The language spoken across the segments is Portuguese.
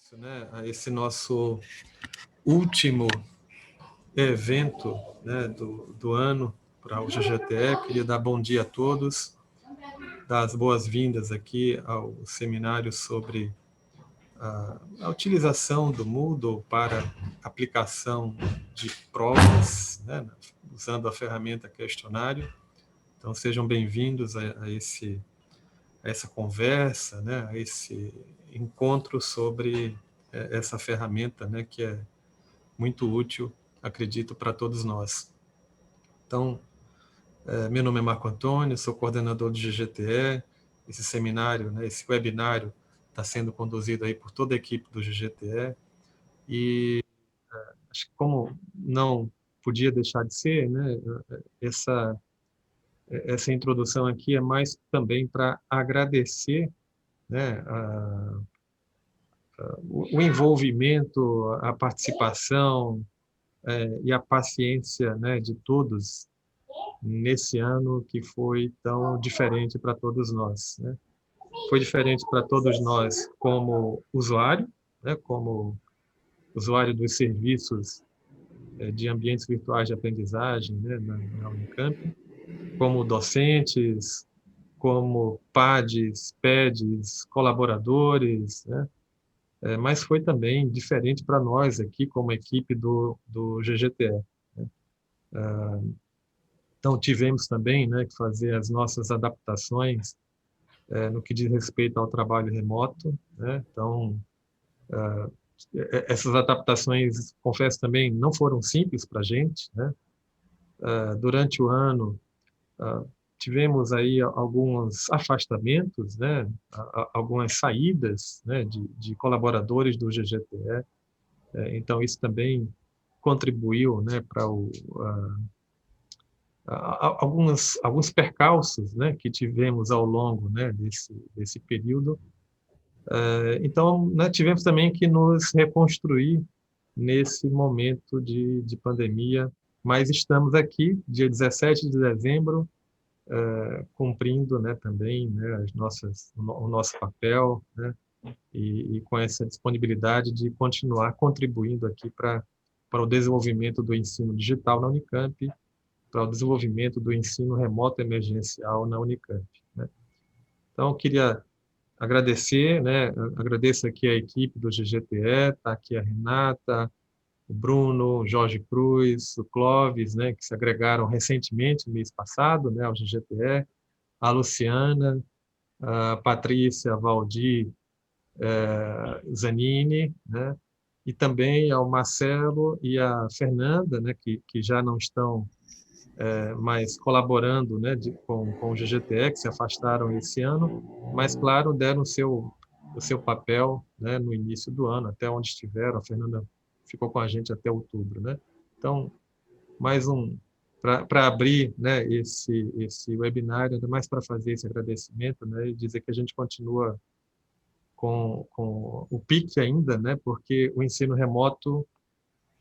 Isso, né, a esse nosso último evento, né, do ano para o GGTE. Queria dar bom dia a todos, dar as boas-vindas aqui ao seminário sobre a utilização do Moodle para aplicação de provas, né, usando a ferramenta questionário. Então, sejam bem-vindos a essa conversa, né, a esse encontro sobre essa ferramenta, né, que é muito útil, acredito, para todos nós. Então, meu nome é Marco Antônio, sou coordenador do GGTE. Esse seminário, né, esse webinário está sendo conduzido aí por toda a equipe do GGTE, e acho que, como não podia deixar de ser, né, essa introdução aqui é mais também para agradecer, né, o envolvimento, a participação e a paciência, né, de todos nesse ano que foi tão diferente para todos nós, né? Foi diferente para todos nós como usuário, né, como usuário dos serviços de ambientes virtuais de aprendizagem, né, na Unicamp, como docentes, como PADs, PEDs, colaboradores, né? Mas foi também diferente para nós aqui, como equipe do GGTE. Né? Então, tivemos também, né, que fazer as nossas adaptações no que diz respeito ao trabalho remoto. Né? Então, essas adaptações, confesso também, não foram simples para a gente. Né? Durante o ano, tivemos aí alguns afastamentos, né? Algumas saídas, né, de colaboradores do GGTE. Então, isso também contribuiu, né, para alguns percalços, né, que tivemos ao longo, né, desse período. Então, né, tivemos também que nos reconstruir nesse momento de pandemia, mas estamos aqui, dia 17 de dezembro, cumprindo, né, também, né, o nosso papel, né, e com essa disponibilidade de continuar contribuindo aqui para o desenvolvimento do ensino digital na Unicamp, para o desenvolvimento do ensino remoto emergencial na Unicamp. Né? Então, eu queria agradecer, né, agradeço aqui a equipe do GGTE, está aqui a Renata, o Bruno, o Jorge Cruz, o Clóvis, né, que se agregaram recentemente, no mês passado, né, ao GGTE, a Luciana, a Patrícia, a Valdir, Zanini, né, e também ao Marcelo e a Fernanda, né, que já não estão mais colaborando, né, com o GGTE, que se afastaram esse ano, mas, claro, deram o seu papel, né, no início do ano, até onde estiveram. A Fernanda ficou com a gente até outubro. Né? Então, mais para abrir, né, esse webinário, ainda mais para fazer esse agradecimento, né, e dizer que a gente continua com o pique ainda, né, porque o ensino remoto,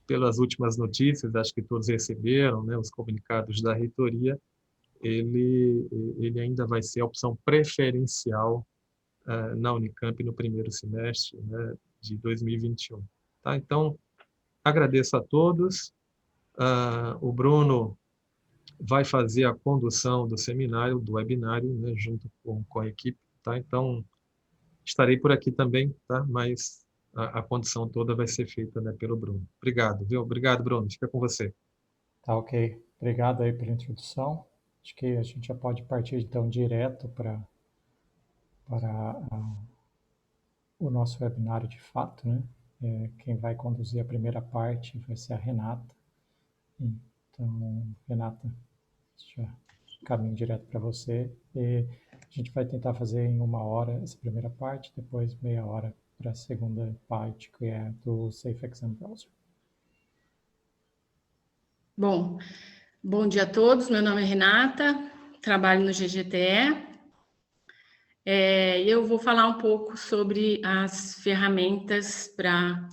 pelas últimas notícias, acho que todos receberam, né, os comunicados da reitoria, ele ainda vai ser a opção preferencial na Unicamp no primeiro semestre, né, de 2021. Tá? Então, agradeço a todos. O Bruno vai fazer a condução do seminário, do webinário, né, junto com a equipe. Tá? Então, estarei por aqui também, tá? Mas a condução toda vai ser feita, né, pelo Bruno. Obrigado, viu? Obrigado, Bruno. Fica com você. Tá, ok. Obrigado aí pela introdução. Acho que a gente já pode partir, então, direto para o nosso webinário de fato, né? Quem vai conduzir a primeira parte vai ser a Renata. Então, Renata, já caminho direto para você. E a gente vai tentar fazer em 1 hora essa primeira parte, depois meia hora para a segunda parte, que é do Safe Exam Browser. Bom dia a todos. Meu nome é Renata, trabalho no GGTE. Eu vou falar um pouco sobre as ferramentas para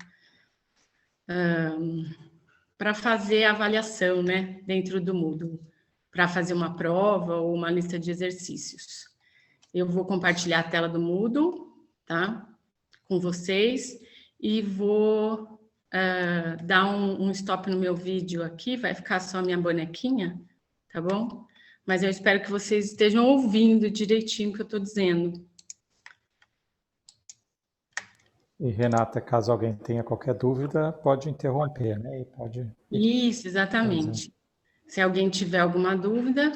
fazer a avaliação, né, dentro do Moodle, para fazer uma prova ou uma lista de exercícios. Eu vou compartilhar a tela do Moodle, tá, com vocês, e vou dar um stop no meu vídeo aqui, vai ficar só a minha bonequinha, tá bom? Mas eu espero que vocês estejam ouvindo direitinho o que eu estou dizendo. E, Renata, caso alguém tenha qualquer dúvida, pode interromper, né? E pode... Isso, exatamente. Se alguém tiver alguma dúvida,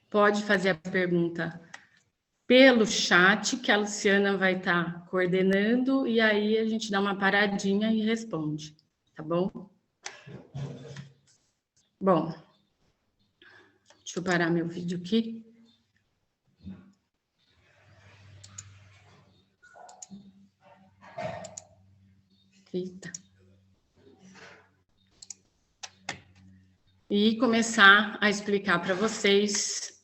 pode fazer a pergunta pelo chat, que a Luciana vai estar coordenando, e aí a gente dá uma paradinha e responde, tá bom? Bom, deixa eu parar meu vídeo aqui. Eita. E começar a explicar para vocês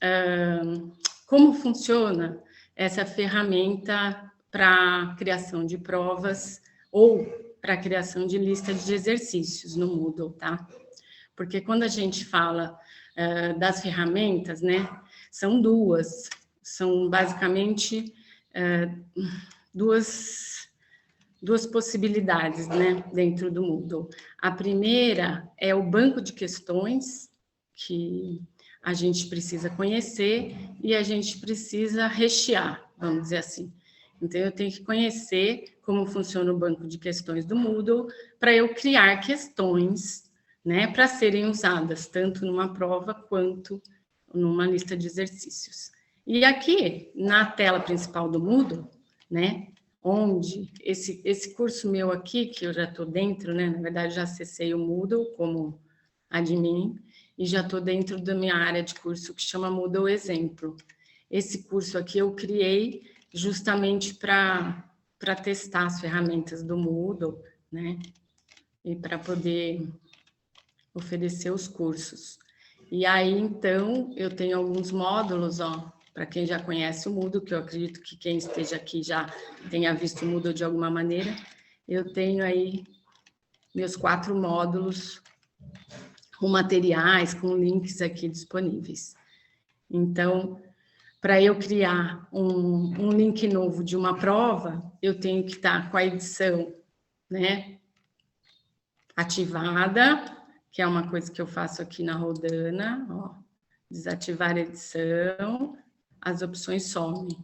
como funciona essa ferramenta para criação de provas ou para criação de lista de exercícios no Moodle, tá? Porque quando a gente fala das ferramentas, né, são duas, são basicamente duas possibilidades, né, dentro do Moodle. A primeira é o banco de questões, que a gente precisa conhecer e a gente precisa rechear, vamos dizer assim. Então, eu tenho que conhecer como funciona o banco de questões do Moodle para eu criar questões, né, para serem usadas tanto numa prova quanto numa lista de exercícios. E aqui, na tela principal do Moodle, né, onde esse curso meu aqui, que eu já estou dentro, né, na verdade já acessei o Moodle como admin, e já estou dentro da minha área de curso que chama Moodle Exemplo. Esse curso aqui eu criei justamente para testar as ferramentas do Moodle, né, e para poder oferecer os cursos. E aí, então, eu tenho alguns módulos, ó, para quem já conhece o Moodle, que eu acredito que quem esteja aqui já tenha visto o Moodle de alguma maneira, eu tenho aí meus 4 módulos com materiais, com links aqui disponíveis. Então, para eu criar um link novo de uma prova, eu tenho que estar com a edição, né, ativada, que é uma coisa que eu faço aqui na Rodana, ó, desativar a edição, as opções somem.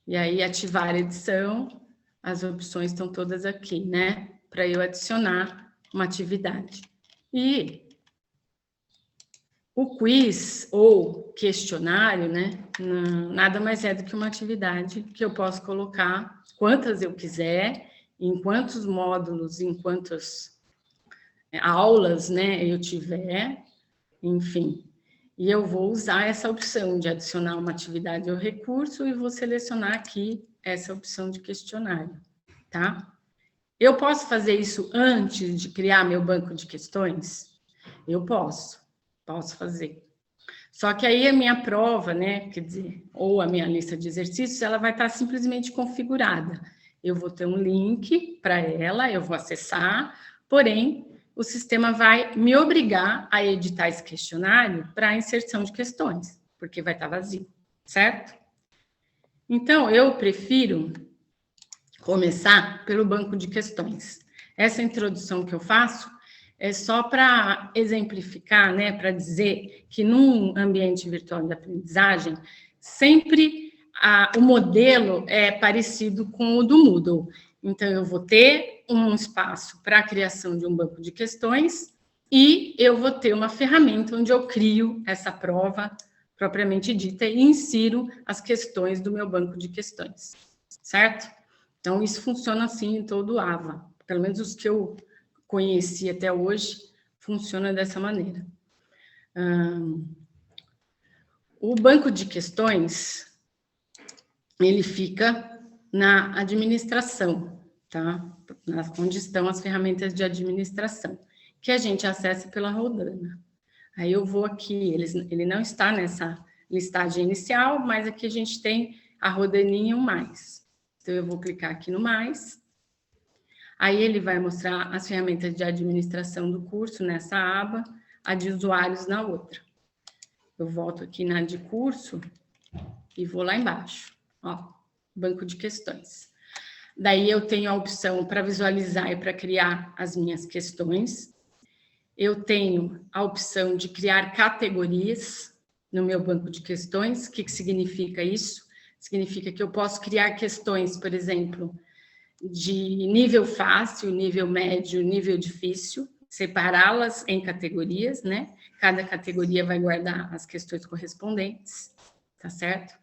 E aí, ativar a edição, as opções estão todas aqui, né, para eu adicionar uma atividade. E o quiz ou questionário, né, nada mais é do que uma atividade que eu posso colocar quantas eu quiser, em quantos módulos, em quantas aulas, né, eu tiver, enfim. E eu vou usar essa opção de adicionar uma atividade ao recurso e vou selecionar aqui essa opção de questionário, tá? Eu posso fazer isso antes de criar meu banco de questões? Eu posso fazer. Só que aí a minha prova, né, quer dizer, ou a minha lista de exercícios, ela vai estar simplesmente configurada. Eu vou ter um link para ela, eu vou acessar, porém, o sistema vai me obrigar a editar esse questionário para a inserção de questões, porque vai estar vazio, certo? Então, eu prefiro começar pelo banco de questões. Essa introdução que eu faço é só para exemplificar, né, para dizer que num ambiente virtual de aprendizagem, sempre o modelo é parecido com o do Moodle. Então, eu vou ter um espaço para a criação de um banco de questões e eu vou ter uma ferramenta onde eu crio essa prova propriamente dita e insiro as questões do meu banco de questões, certo? Então, isso funciona assim em todo o AVA, pelo menos os que eu conheci até hoje, funciona dessa maneira. O banco de questões, ele fica na administração, tá? Onde estão as ferramentas de administração, que a gente acessa pela Rodana. Aí eu vou aqui, ele não está nessa listagem inicial, mas aqui a gente tem a Rodaninha e o mais. Então, eu vou clicar aqui no mais. Aí ele vai mostrar as ferramentas de administração do curso nessa aba, a de usuários na outra. Eu volto aqui na de curso e vou lá embaixo, ó, banco de questões. Daí eu tenho a opção para visualizar e para criar as minhas questões. Eu tenho a opção de criar categorias no meu banco de questões. O que significa isso? Significa que eu posso criar questões, por exemplo, de nível fácil, nível médio, nível difícil, separá-las em categorias, né? Cada categoria vai guardar as questões correspondentes, tá certo?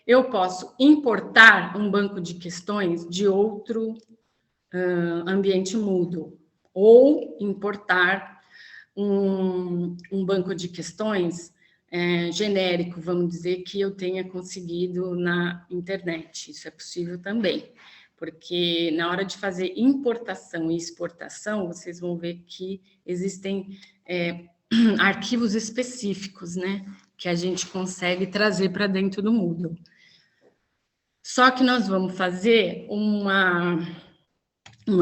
Eu posso importar um banco de questões de outro ambiente Moodle, ou importar um banco de questões genérico, vamos dizer, que eu tenha conseguido na internet. Isso é possível também, porque na hora de fazer importação e exportação, vocês vão ver que existem arquivos específicos, né, que a gente consegue trazer para dentro do Moodle. Só que nós vamos fazer um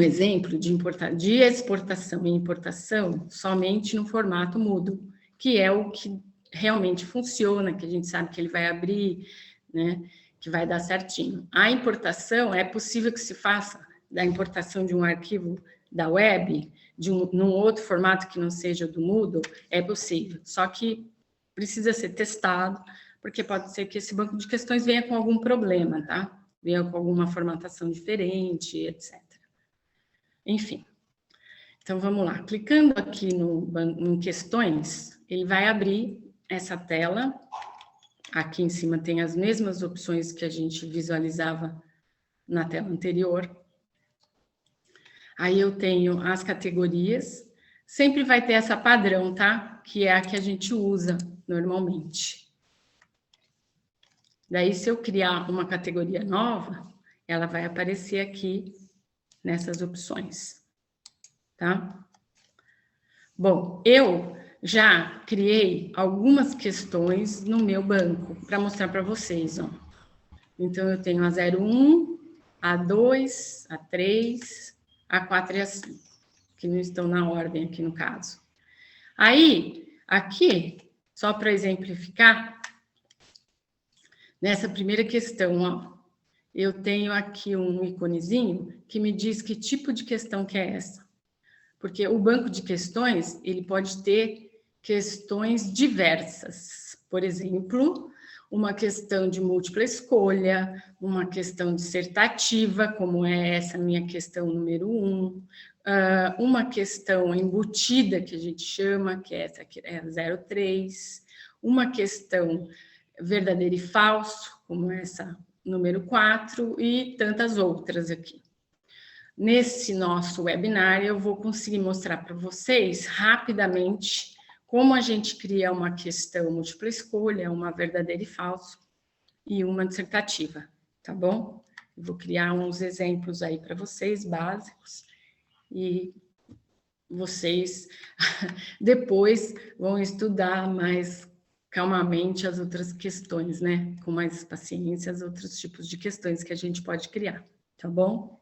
exemplo de exportação e importação somente no formato Moodle, que é o que realmente funciona, que a gente sabe que ele vai abrir, né, que vai dar certinho. A importação, é possível que se faça da importação de um arquivo da web, num outro formato que não seja do Moodle, é possível, só que precisa ser testado, porque pode ser que esse banco de questões venha com algum problema, tá? Venha com alguma formatação diferente, etc. Enfim. Então, vamos lá. Clicando aqui em questões, ele vai abrir essa tela. Aqui em cima tem as mesmas opções que a gente visualizava na tela anterior. Aí eu tenho as categorias. Sempre vai ter essa padrão, tá? Que é a que a gente usa normalmente. Daí, se eu criar uma categoria nova, ela vai aparecer aqui nessas opções, tá? Bom, eu já criei algumas questões no meu banco para mostrar para vocês, ó. Então, eu tenho a 01, a 2, a 3, a 4 e a 5, que não estão na ordem aqui no caso. Aí, aqui, só para exemplificar, nessa primeira questão, ó, eu tenho aqui um iconezinho que me diz que tipo de questão que é essa. Porque o banco de questões, ele pode ter questões diversas. Por exemplo, uma questão de múltipla escolha, uma questão dissertativa, como é essa minha questão número 1, uma questão embutida, que a gente chama, que é essa aqui, é a 03, uma questão verdadeiro e falso, como essa número 4, e tantas outras aqui. Nesse nosso webinar, eu vou conseguir mostrar para vocês rapidamente como a gente cria uma questão múltipla escolha, uma verdadeira e falso e uma dissertativa, tá bom? Eu vou criar uns exemplos aí para vocês, básicos, e vocês depois vão estudar mais calmamente as outras questões, né? Com mais paciência, os outros tipos de questões que a gente pode criar, tá bom?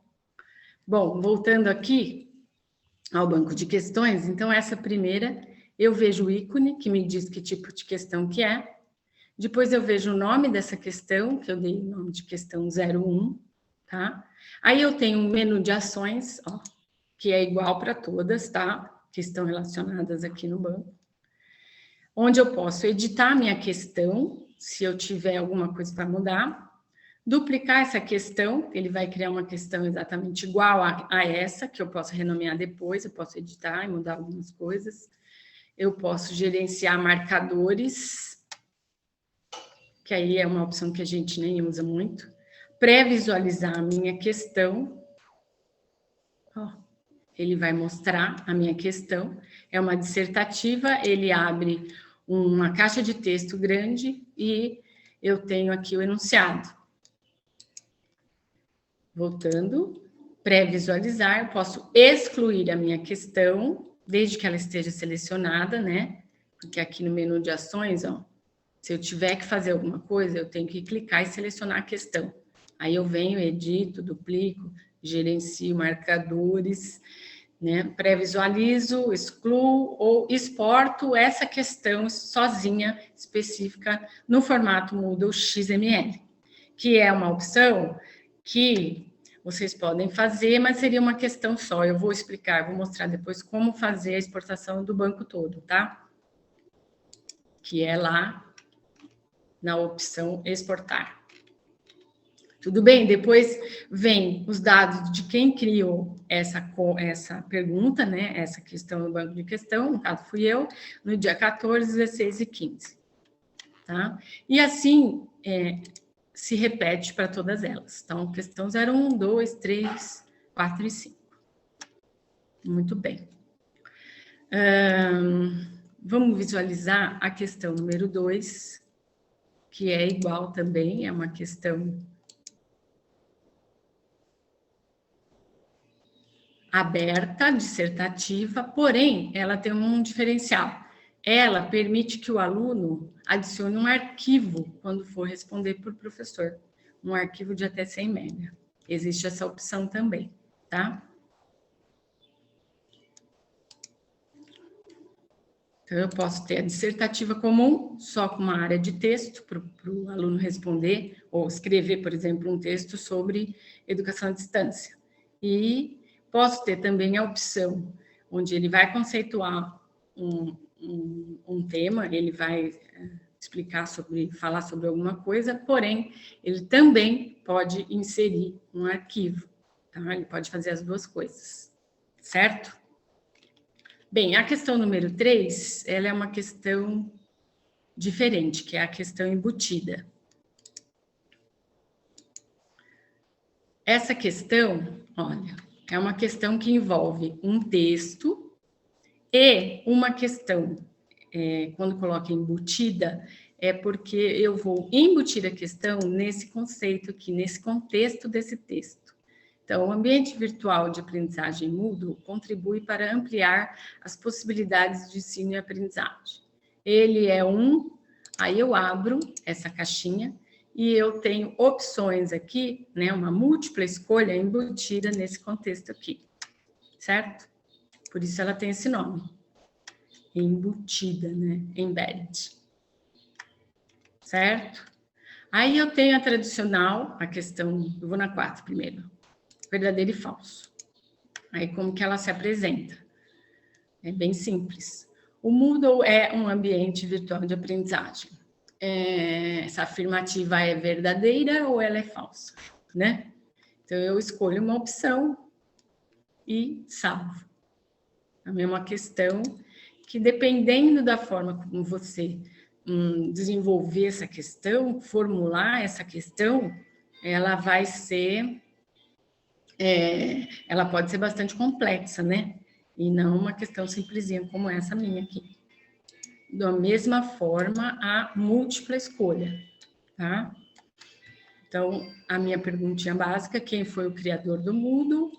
Bom, voltando aqui ao banco de questões, então essa primeira, eu vejo o ícone que me diz que tipo de questão que é, depois eu vejo o nome dessa questão, que eu dei o nome de questão 01, tá? Aí eu tenho um menu de ações, ó, que é igual para todas, tá? Que estão relacionadas aqui no banco, onde eu posso editar a minha questão, se eu tiver alguma coisa para mudar, duplicar essa questão, ele vai criar uma questão exatamente igual a essa, que eu posso renomear depois, eu posso editar e mudar algumas coisas. Eu posso gerenciar marcadores, que aí é uma opção que a gente nem usa muito. Pré-visualizar a minha questão. Ó, ele vai mostrar a minha questão. É uma dissertativa, ele abre uma caixa de texto grande e eu tenho aqui o enunciado. Voltando, pré-visualizar, eu posso excluir a minha questão, desde que ela esteja selecionada, né? Porque aqui no menu de ações, ó, se eu tiver que fazer alguma coisa, eu tenho que clicar e selecionar a questão. Aí eu venho, edito, duplico, gerencio marcadores, né? Pré-visualizo, excluo ou exporto essa questão sozinha, específica, no formato Moodle XML, que é uma opção que vocês podem fazer, mas seria uma questão só. Eu vou explicar, vou mostrar depois como fazer a exportação do banco todo, tá? Que é lá na opção exportar. Tudo bem? Depois vem os dados de quem criou essa pergunta, né? Essa questão no banco de questão, no caso fui eu, no dia 14, 16 e 15. Tá? E assim se repete para todas elas. Então, questão 01, 2, 3, 4 e 5. Muito bem. Vamos visualizar a questão número 2, que é igual também, é uma questão aberta, dissertativa, porém, ela tem um diferencial. Ela permite que o aluno adicione um arquivo quando for responder para o professor, um arquivo de até 100 MB. Existe essa opção também, tá? Então, eu posso ter a dissertativa comum, só com uma área de texto, para o aluno responder, ou escrever, por exemplo, um texto sobre educação à distância. E posso ter também a opção, onde ele vai conceituar um tema, ele vai falar sobre alguma coisa, porém, ele também pode inserir um arquivo, tá? Ele pode fazer as duas coisas, certo? Bem, a questão número 3, ela é uma questão diferente, que é a questão embutida. Essa questão, olha, é uma questão que envolve um texto e uma questão. Quando coloca embutida, é porque eu vou embutir a questão nesse conceito aqui, nesse contexto desse texto. Então, o ambiente virtual de aprendizagem Moodle contribui para ampliar as possibilidades de ensino e aprendizagem. Ele é aí eu abro essa caixinha e eu tenho opções aqui, né, uma múltipla escolha embutida nesse contexto aqui, certo? Por isso ela tem esse nome, embutida, né, embedded, certo? Aí eu tenho a tradicional, a questão, eu vou na 4 primeiro, verdadeiro e falso. Aí como que ela se apresenta? É bem simples. O Moodle é um ambiente virtual de aprendizagem. Essa afirmativa é verdadeira ou ela é falsa, né? Então, eu escolho uma opção e salvo. A mesma questão que, dependendo da forma como você desenvolver essa questão, formular essa questão, ela vai ser... ela pode ser bastante complexa, né? E não uma questão simplesinha como essa minha aqui. Da mesma forma, a múltipla escolha, tá? Então, a minha perguntinha básica, quem foi o criador do Moodle?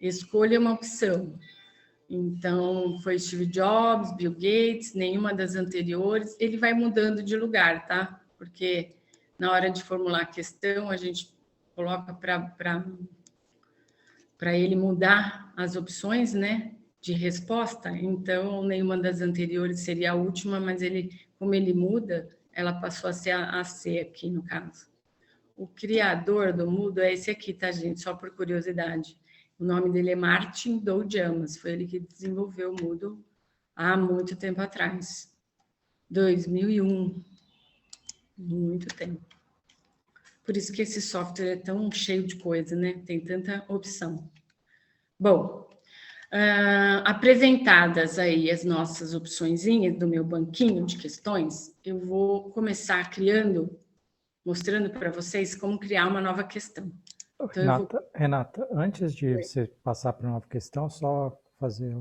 Escolha uma opção. Então, foi Steve Jobs, Bill Gates, nenhuma das anteriores. Ele vai mudando de lugar, tá? Porque na hora de formular a questão, a gente coloca para ele mudar as opções, né, de resposta. Então, nenhuma das anteriores seria a última, mas como ele muda, ela passou a ser a C aqui, no caso. O criador do Moodle é esse aqui, tá, gente? Só por curiosidade. O nome dele é Martin Dougiamas. Foi ele que desenvolveu o Moodle há muito tempo atrás. 2001. Muito tempo. Por isso que esse software é tão cheio de coisa, né? Tem tanta opção. Bom, apresentadas aí as nossas opçõezinhas do meu banquinho de questões, eu vou começar mostrando para vocês como criar uma nova questão. Então, Renata, antes de você passar para a nova questão, só fazer...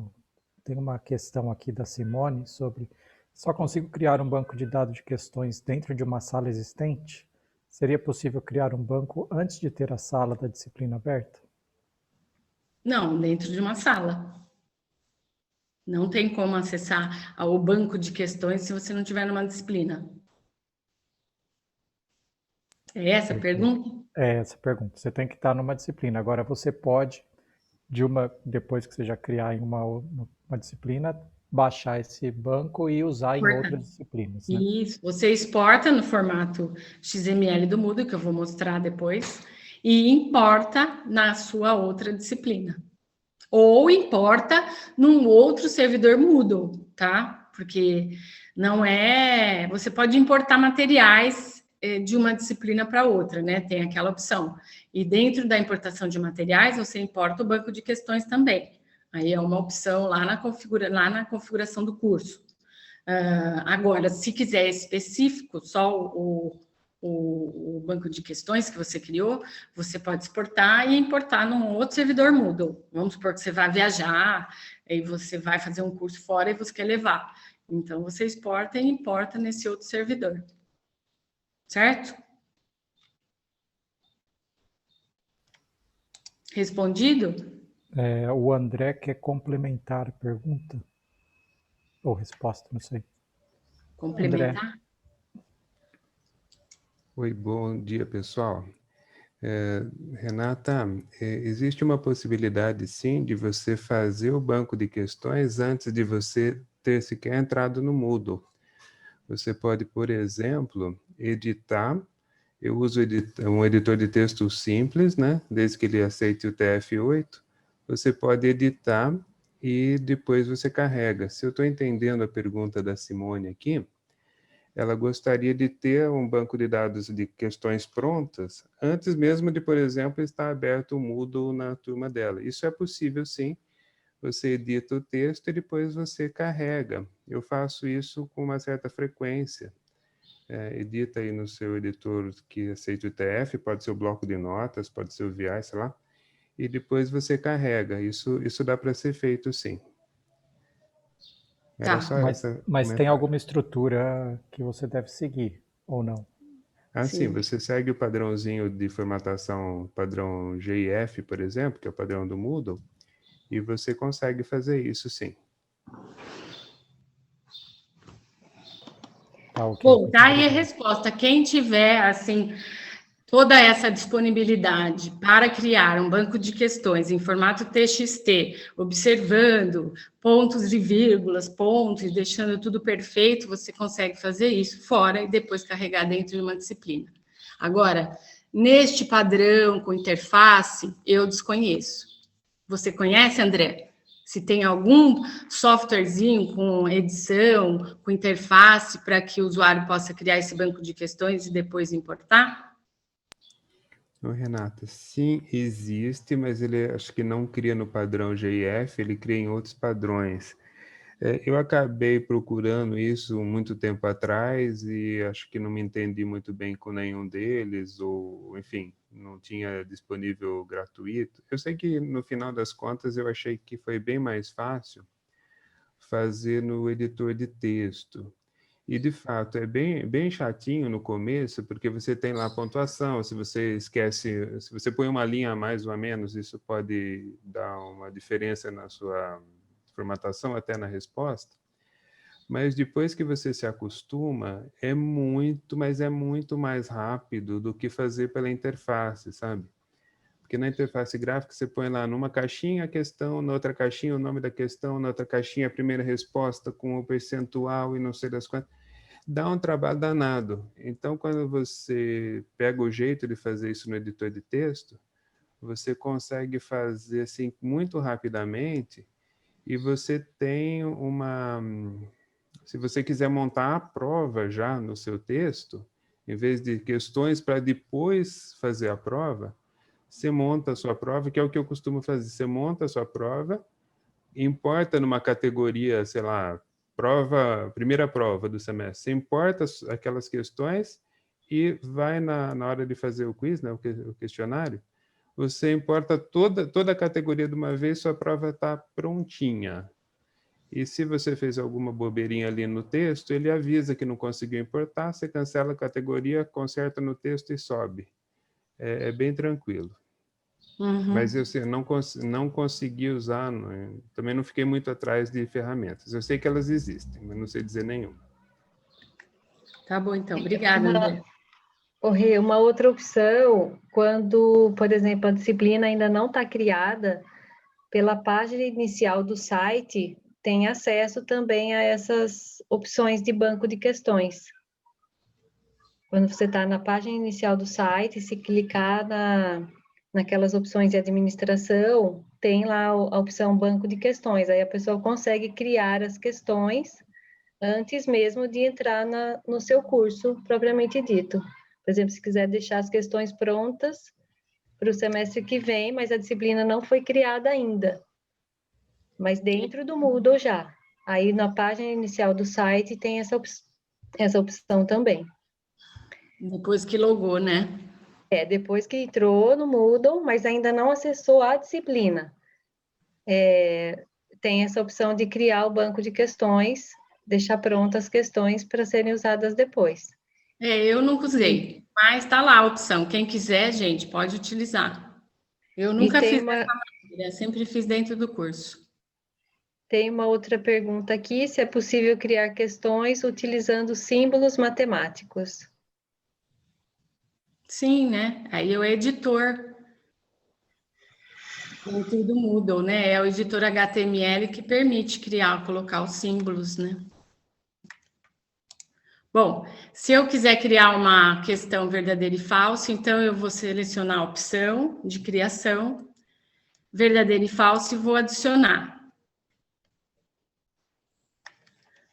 Tem uma questão aqui da Simone sobre... Só consigo criar um banco de dados de questões dentro de uma sala existente? Seria possível criar um banco antes de ter a sala da disciplina aberta? Não, dentro de uma sala. Não tem como acessar o banco de questões se você não tiver numa disciplina. É essa a pergunta? É essa a pergunta. Você tem que estar numa disciplina. Agora, você pode, depois que você já criar em uma disciplina, baixar esse banco e usar em outras disciplinas, né? Isso. Você exporta no formato XML do Moodle, que eu vou mostrar depois, e importa na sua outra disciplina. Ou importa num outro servidor Moodle, tá? Porque não é... Você pode importar materiais de uma disciplina para outra, né? Tem aquela opção. E dentro da importação de materiais, você importa o banco de questões também. Aí é uma opção lá na configuração do curso. Agora, se quiser específico, só o banco de questões que você criou, você pode exportar e importar num outro servidor Moodle. Vamos supor que você vai viajar, aí você vai fazer um curso fora e você quer levar. Então, você exporta e importa nesse outro servidor. Certo? Respondido? O André quer complementar a pergunta. Ou resposta, não sei. Complementar? André. Oi, bom dia, pessoal. Renata, existe uma possibilidade, sim, de você fazer o banco de questões antes de você ter sequer entrado no Moodle. Você pode, por exemplo, editar. Eu uso um editor de texto simples, né? Desde que ele aceite o TF8. Você pode editar e depois você carrega. Se eu estou entendendo a pergunta da Simone aqui, ela gostaria de ter um banco de dados de questões prontas antes mesmo de, por exemplo, estar aberto o Moodle na turma dela. Isso é possível, sim. Você edita o texto e depois você carrega. Eu faço isso com uma certa frequência. Edita aí no seu editor que aceita o TF, pode ser o bloco de notas, pode ser o VI, sei lá, e depois você carrega. Isso dá para ser feito, sim. Era só mas tem alguma estrutura que você deve seguir, ou não? Sim, você segue o padrãozinho de formatação, padrão GIF, por exemplo, que é o padrão do Moodle, e você consegue fazer isso, sim. Bom, tá aí a resposta. Quem tiver, assim, toda essa disponibilidade para criar um banco de questões em formato TXT, observando pontos e vírgulas, pontos, deixando tudo perfeito, você consegue fazer isso fora e depois carregar dentro de uma disciplina. Agora, neste padrão com interface, eu desconheço. Você conhece, André? Se tem algum softwarezinho com edição, com interface, para que o usuário possa criar esse banco de questões e depois importar? Renata, sim, existe, mas ele acho que não cria no padrão GIF, ele cria em outros padrões. Eu acabei procurando isso muito tempo atrás e acho que não me entendi muito bem com nenhum deles, ou, enfim, não tinha disponível gratuito. Eu sei que, no final das contas, eu achei que foi bem mais fácil fazer no editor de texto. E, de fato, é bem chatinho no começo, porque você tem lá a pontuação, se você esquece, se você põe uma linha a mais ou a menos, isso pode dar uma diferença na sua formatação, até na resposta. Mas depois que você se acostuma, mas é muito mais rápido do que fazer pela interface, sabe? Porque na interface gráfica você põe lá numa caixinha a questão, na outra caixinha o nome da questão, na outra caixinha a primeira resposta com o percentual e não sei das quantas. Dá um trabalho danado. Então, quando você pega o jeito de fazer isso no editor de texto, você consegue fazer assim muito rapidamente e você tem se você quiser montar a prova já no seu texto, em vez de questões para depois fazer a prova, você monta a sua prova, que é o que eu costumo fazer. Você monta a sua prova, importa numa categoria, sei lá, primeira prova do semestre. Você importa aquelas questões e vai na hora de fazer o quiz, né, o questionário, você importa toda a categoria de uma vez, sua prova está prontinha. E se você fez alguma bobeirinha ali no texto, ele avisa que não conseguiu importar, você cancela a categoria, conserta no texto e sobe. É bem tranquilo. Mas eu não consegui usar, também não fiquei muito atrás de ferramentas. Eu sei que elas existem, mas não sei dizer nenhuma. Tá bom, então. Obrigada, André. Rê, uma outra opção, quando, por exemplo, a disciplina ainda não está criada, pela página inicial do site, tem acesso também a essas opções de banco de questões. Quando você está na página inicial do site, se clicar naquelas opções de administração, tem lá a opção banco de questões. Aí a pessoa consegue criar as questões antes mesmo de entrar no seu curso propriamente dito. Por exemplo, se quiser deixar as questões prontas para o semestre que vem, mas a disciplina não foi criada ainda, mas dentro do Moodle já. Aí na página inicial do site tem essa opção também. Depois que logou, né? Depois que entrou no Moodle, mas ainda não acessou a disciplina. Tem essa opção de criar o banco de questões, deixar prontas as questões para serem usadas depois. Eu nunca usei, mas tá lá a opção. Quem quiser, gente, pode utilizar. Eu nunca fiz essa matéria, sempre fiz dentro do curso. Tem uma outra pergunta aqui, se é possível criar questões utilizando símbolos matemáticos. Sim, né? Aí é o editor dentro do Moodle, né? É o editor HTML que permite colocar os símbolos, né? Bom, se eu quiser criar uma questão verdadeiro e falso, então eu vou selecionar a opção de criação, verdadeiro e falso, e vou adicionar.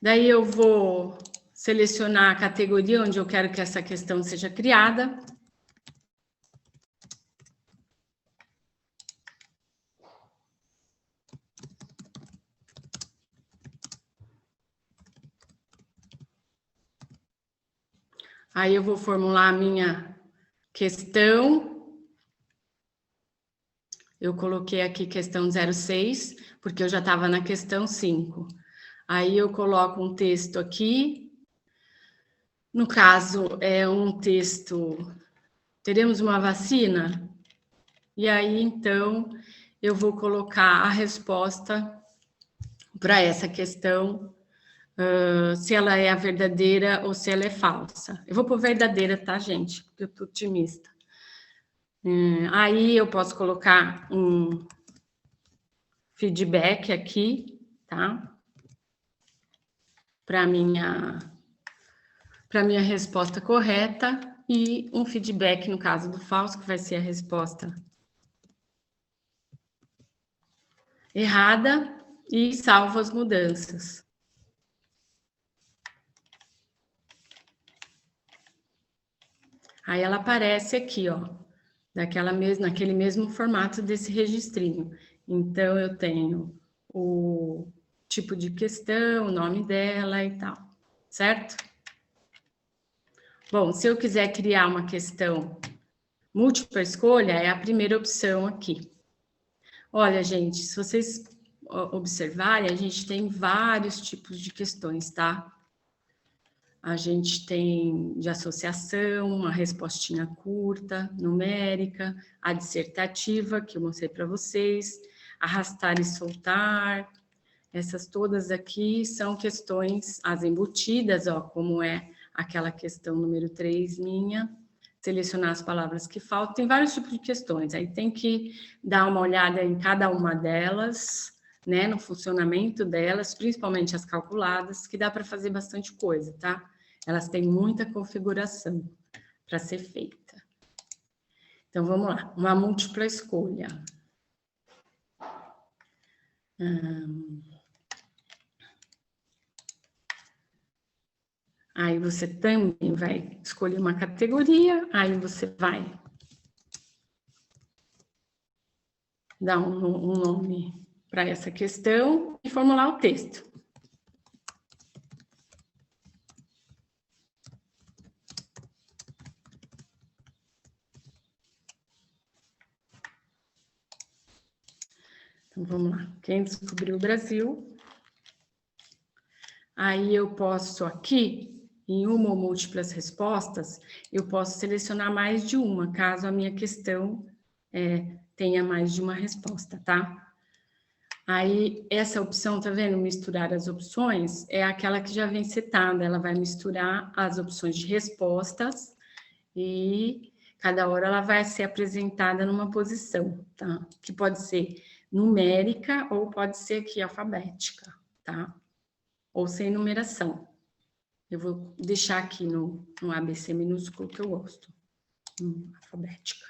Daí eu vou selecionar a categoria onde eu quero que essa questão seja criada. Aí eu vou formular a minha questão. Eu coloquei aqui questão 06, porque eu já estava na questão 5. Aí eu coloco um texto aqui. No caso, é um texto... Teremos uma vacina? E aí, então, eu vou colocar a resposta para essa questão, se ela é a verdadeira ou se ela é falsa. Eu vou pôr verdadeira, tá, gente? Porque eu tô otimista. Aí eu posso colocar um feedback aqui, tá? Para minha resposta correta e um feedback no caso do falso, que vai ser a resposta errada, e salvo as mudanças. Aí ela aparece aqui, ó, naquele mesmo formato desse registrinho. Então, eu tenho o tipo de questão, o nome dela e tal, certo? Bom, se eu quiser criar uma questão múltipla escolha, é a primeira opção aqui. Olha, gente, se vocês observarem, a gente tem vários tipos de questões, tá? A gente tem de associação, uma respostinha curta, numérica, a dissertativa, que eu mostrei para vocês, arrastar e soltar. Essas todas aqui são questões, as embutidas, ó, como é aquela questão número 3 minha, selecionar as palavras que faltam. Tem vários tipos de questões, aí tem que dar uma olhada em cada uma delas, né, no funcionamento delas, principalmente as calculadas, que dá para fazer bastante coisa, tá? Elas têm muita configuração para ser feita. Então, vamos lá. Uma múltipla escolha. Aí você também vai escolher uma categoria, aí você vai dar um nome para essa questão e formular o texto. Então, vamos lá. Quem descobriu o Brasil? Aí eu posso aqui, em uma ou múltiplas respostas, eu posso selecionar mais de uma, caso a minha questão tenha mais de uma resposta, tá? Aí, essa opção, tá vendo? Misturar as opções, é aquela que já vem setada, ela vai misturar as opções de respostas e cada hora ela vai ser apresentada numa posição, tá? Que pode ser numérica ou pode ser aqui alfabética, tá? Ou sem numeração. Eu vou deixar aqui no ABC minúsculo que eu gosto, alfabética.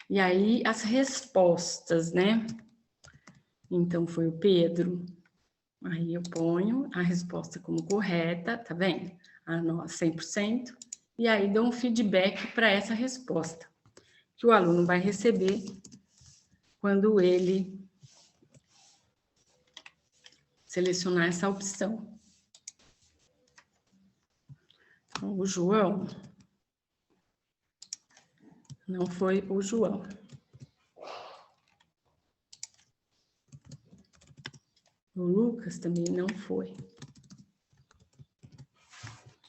E aí, as respostas, né? Então, foi o Pedro. Aí eu ponho a resposta como correta, tá vendo? A nós 100%. E aí dou um feedback para essa resposta, que o aluno vai receber quando ele selecionar essa opção. Então, o João... Não foi o João. O Lucas também não foi.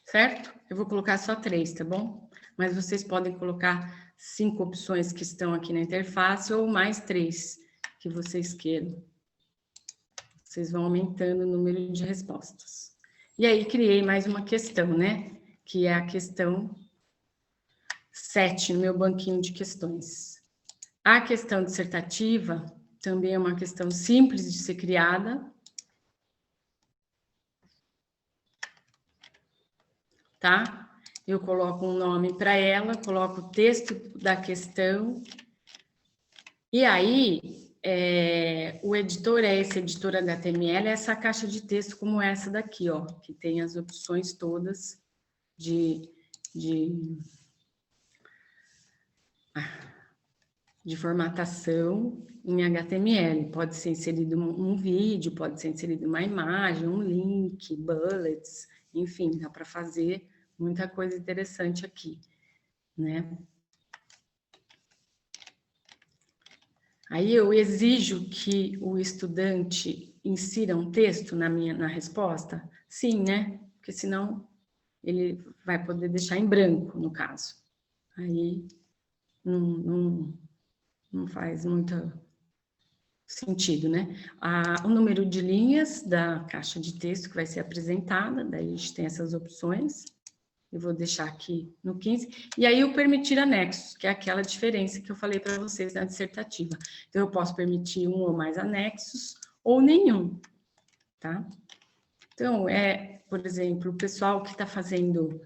Certo? Eu vou colocar só 3, tá bom? Mas vocês podem colocar 5 opções que estão aqui na interface ou mais 3 que vocês queiram. Vocês vão aumentando o número de respostas. E aí, criei mais uma questão, né? Que é a questão 7 no meu banquinho de questões. A questão dissertativa também é uma questão simples de ser criada. Tá? Eu coloco um nome para ela, coloco o texto da questão. E aí, o editor é esse editor HTML, é essa caixa de texto como essa daqui, ó, que tem as opções todas de formatação em HTML. Pode ser inserido um vídeo, pode ser inserido uma imagem, um link, bullets, enfim, dá para fazer muita coisa interessante aqui, né? Aí eu exijo que o estudante insira um texto na resposta? Sim, né? Porque senão ele vai poder deixar em branco, no caso. Aí não faz muito sentido, né? O número de linhas da caixa de texto que vai ser apresentada, daí a gente tem essas opções. Eu vou deixar aqui no 15. E aí o permitir anexos, que é aquela diferença que eu falei para vocês na dissertativa. Então, eu posso permitir um ou mais anexos ou nenhum, tá? Então, por exemplo, o pessoal que está fazendo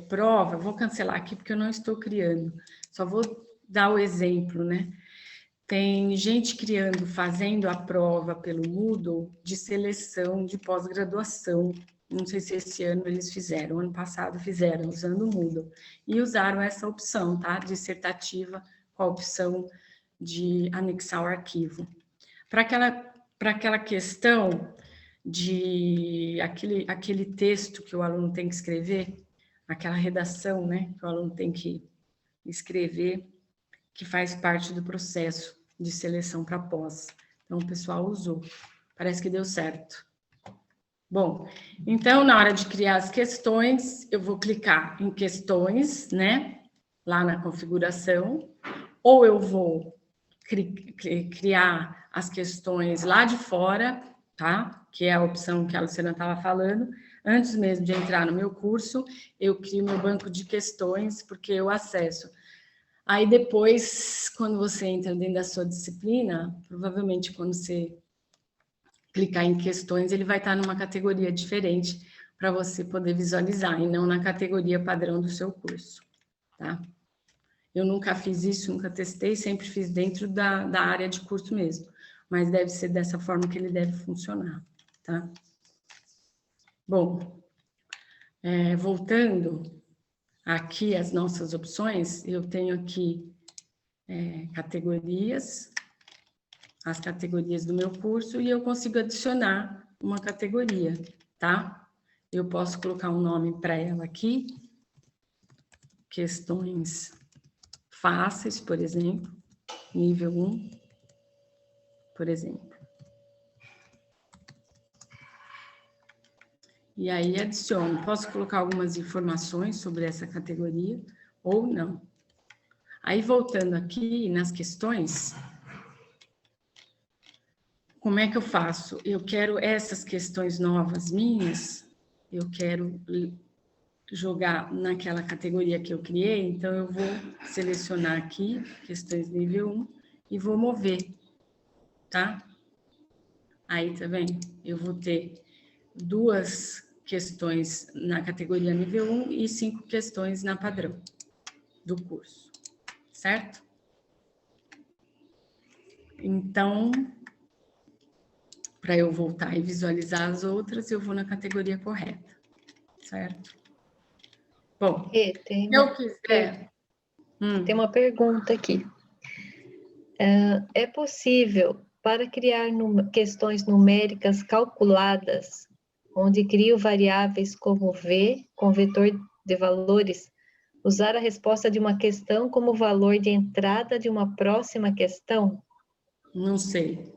prova, vou cancelar aqui porque eu não estou criando, só vou dar o exemplo, né? Tem gente fazendo a prova pelo Moodle de seleção de pós-graduação. Não sei se esse ano eles fizeram, ano passado fizeram, usando o Moodle. E usaram essa opção, tá? Dissertativa, com a opção de anexar o arquivo. Para aquela questão de aquele texto que o aluno tem que escrever, aquela redação, né? Que o aluno tem que escrever, que faz parte do processo de seleção para pós. Então, o pessoal usou. Parece que deu certo. Bom, então, na hora de criar as questões, eu vou clicar em questões, né? Lá na configuração. Ou eu vou criar as questões lá de fora, tá? Que é a opção que a Luciana estava falando. Antes mesmo de entrar no meu curso, eu crio meu banco de questões, porque eu acesso. Aí depois, quando você entra dentro da sua disciplina, provavelmente quando você clicar em questões, ele vai estar numa categoria diferente para você poder visualizar, e não na categoria padrão do seu curso, tá? Eu nunca fiz isso, nunca testei, sempre fiz dentro da área de curso mesmo, mas deve ser dessa forma que ele deve funcionar, tá? Bom, voltando aqui as nossas opções, eu tenho aqui categorias, as categorias do meu curso, e eu consigo adicionar uma categoria, tá? Eu posso colocar um nome para ela aqui, questões fáceis, por exemplo, nível 1, por exemplo. E aí adiciono, posso colocar algumas informações sobre essa categoria ou não. Aí voltando aqui nas questões, como é que eu faço? Eu quero essas questões novas minhas, eu quero jogar naquela categoria que eu criei, então eu vou selecionar aqui, questões nível 1, e vou mover, tá? Aí, tá vendo? Eu vou ter duas questões na categoria nível 1 e 5 questões na padrão do curso, certo? Então, para eu voltar e visualizar as outras, eu vou na categoria correta, certo? Bom, se eu quiser... Tem uma pergunta aqui. É possível, para criar questões numéricas calculadas, onde crio variáveis como V, com vetor de valores, usar a resposta de uma questão como valor de entrada de uma próxima questão? Não sei.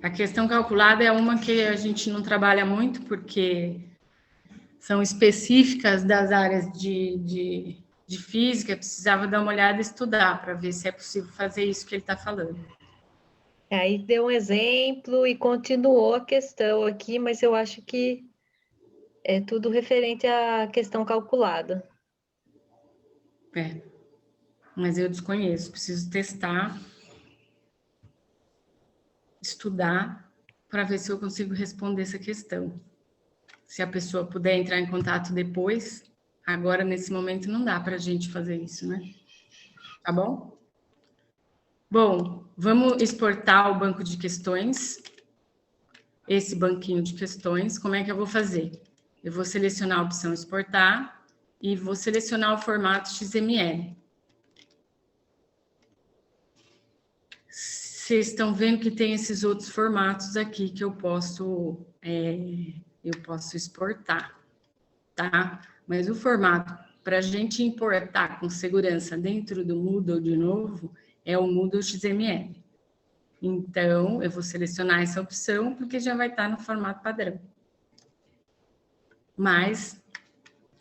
A questão calculada é uma que a gente não trabalha muito, porque são específicas das áreas de física, precisava dar uma olhada e estudar para ver se é possível fazer isso que ele está falando. Aí deu um exemplo e continuou a questão aqui, mas eu acho que é tudo referente à questão calculada. É, mas eu desconheço, preciso testar, estudar, para ver se eu consigo responder essa questão. Se a pessoa puder entrar em contato depois, agora, nesse momento, não dá para a gente fazer isso, né? Tá bom? Bom, vamos exportar o banco de questões. Esse banquinho de questões, como é que eu vou fazer? Eu vou selecionar a opção exportar e vou selecionar o formato XML. Vocês estão vendo que tem esses outros formatos aqui que eu posso exportar, tá? Mas o formato para a gente importar com segurança dentro do Moodle de novo é o Moodle XML. Então, eu vou selecionar essa opção porque já vai estar no formato padrão. Mas